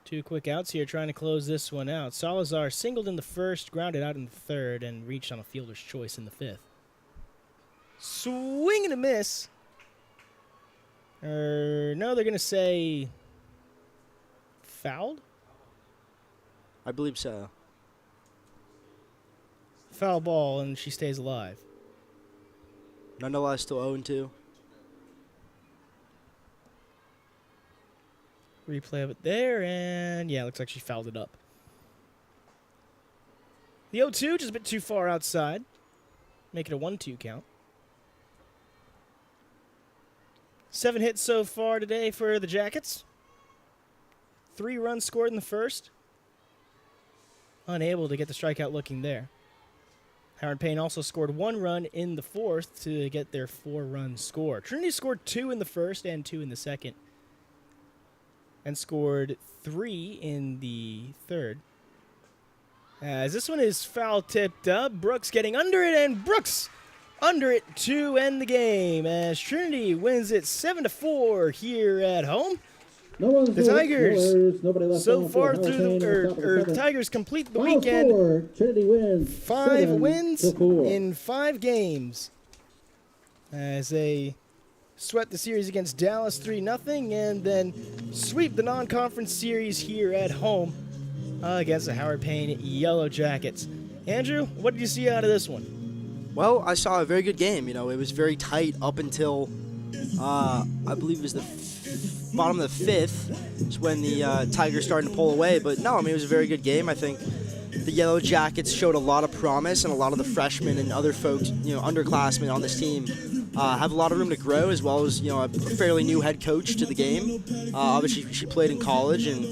2 quick outs here trying to close this one out. Salazar singled in the first, grounded out in the third, and reached on a fielder's choice in the 5th. Swing and a miss. No, they're going to say fouled? I believe so. Foul ball, and she stays alive. Nonetheless, still 0-2. Replay of it there, and yeah, looks like she fouled it up. The 0-2 just a bit too far outside. Make it a 1-2 count. 7 hits so far today for the Jackets. 3 runs scored in the first. Unable to get the strikeout looking there. Howard Payne also scored 1 run in the fourth to get their 4-run score. Trinity scored 2 in the first and 2 in the second. And scored 3 in the third. As this one is foul tipped up. Brooks getting under it, and Brooks under it to end the game as Trinity wins it 7-4 here at home. The Tigers so far through the Tigers complete the weekend. Trinity wins 5 wins 7-4. in 5 games as they swept the series against Dallas 3-0 and then sweep the non-conference series here at home against the Howard Payne Yellow Jackets. Andrew, what did you see out of this one? Well, I saw a very good game. You know, it was very tight up until I believe it was the bottom of the 5th is when the Tigers started to pull away. But no, I mean, it was a very good game. I think the Yellow Jackets showed a lot of promise, and a lot of the freshmen and other folks, you know, underclassmen on this team have a lot of room to grow, as well as, you know, a fairly new head coach to the game. Obviously, she played in college, and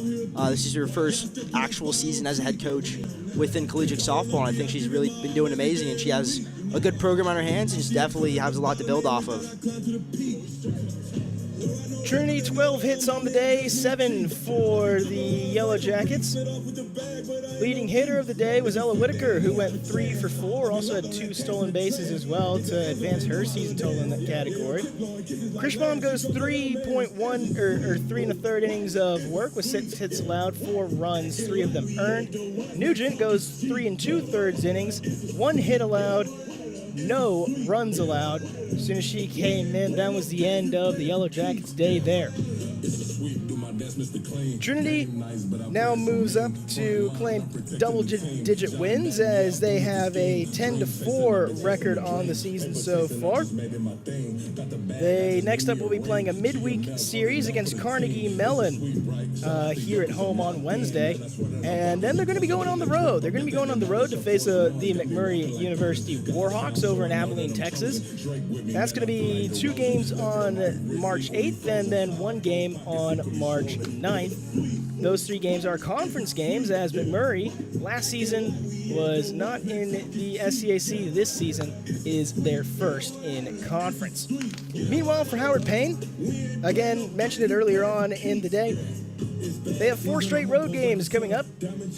this is her first actual season as a head coach within collegiate softball. And I think she's really been doing amazing, and she has a good program on her hands, and she definitely has a lot to build off of. Trinity, 12 hits on the day, 7 for the Yellow Jackets. Leading hitter of the day was Ella Whitaker, who went 3 for 4. Also had 2 stolen bases as well to advance her season total in that category. Krishbaum goes 3.1 or 3 1/3 innings of work with 6 hits allowed, 4 runs, 3 of them earned. Nugent goes 3 2/3 innings, 1 hit allowed, no runs allowed. As soon as she came in, that was the end of the Yellow Jackets' day there. Trinity now moves up to claim double-digit wins as they have a 10-4 record on the season so far. They next up will be playing a midweek series against Carnegie Mellon here at home on Wednesday, and then they're going to be going on the road. They're going to be going on the road to face the McMurray University Warhawks over in Abilene, Texas. That's going to be 2 games on March 8th and then 1 game on March 9th. Those 3 games are conference games, as McMurray last season was not in the SCAC. This season is their first in conference. Meanwhile, for Howard Payne, again, mentioned it earlier on in the day, they have 4 straight road games coming up.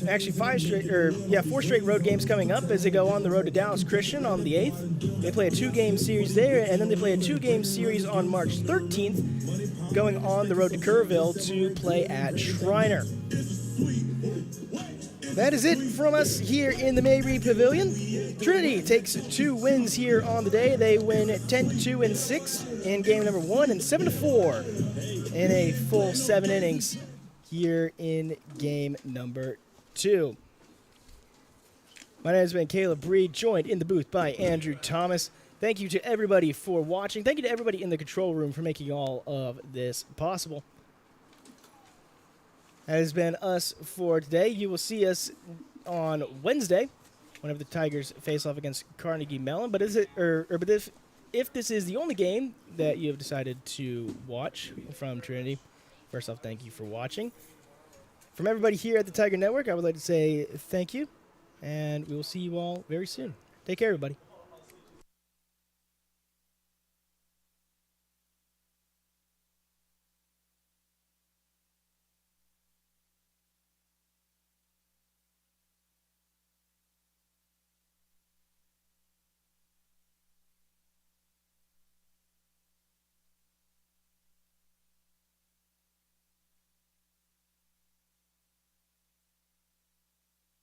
Actually, 4 straight road games coming up as they go on the road to Dallas Christian on the 8th. They play a 2-game series there, and then they play a 2-game series on March 13th, going on the road to Kerrville to play at Shriner. That is it from us here in the Mabry Pavilion. Trinity takes 2 wins here on the day. They win 10-2 and 6 in game number 1 and 7-4 in a full 7 innings here in game number 2. My name has been Caleb Breed, joined in the booth by Andrew Thomas. Thank you to everybody for watching. Thank you to everybody in the control room for making all of this possible. That has been us for today. You will see us on Wednesday, whenever the Tigers face off against Carnegie Mellon. But if this is the only game that you have decided to watch from Trinity, first off, thank you for watching. From everybody here at the Tiger Network, I would like to say thank you, and we will see you all very soon. Take care, everybody.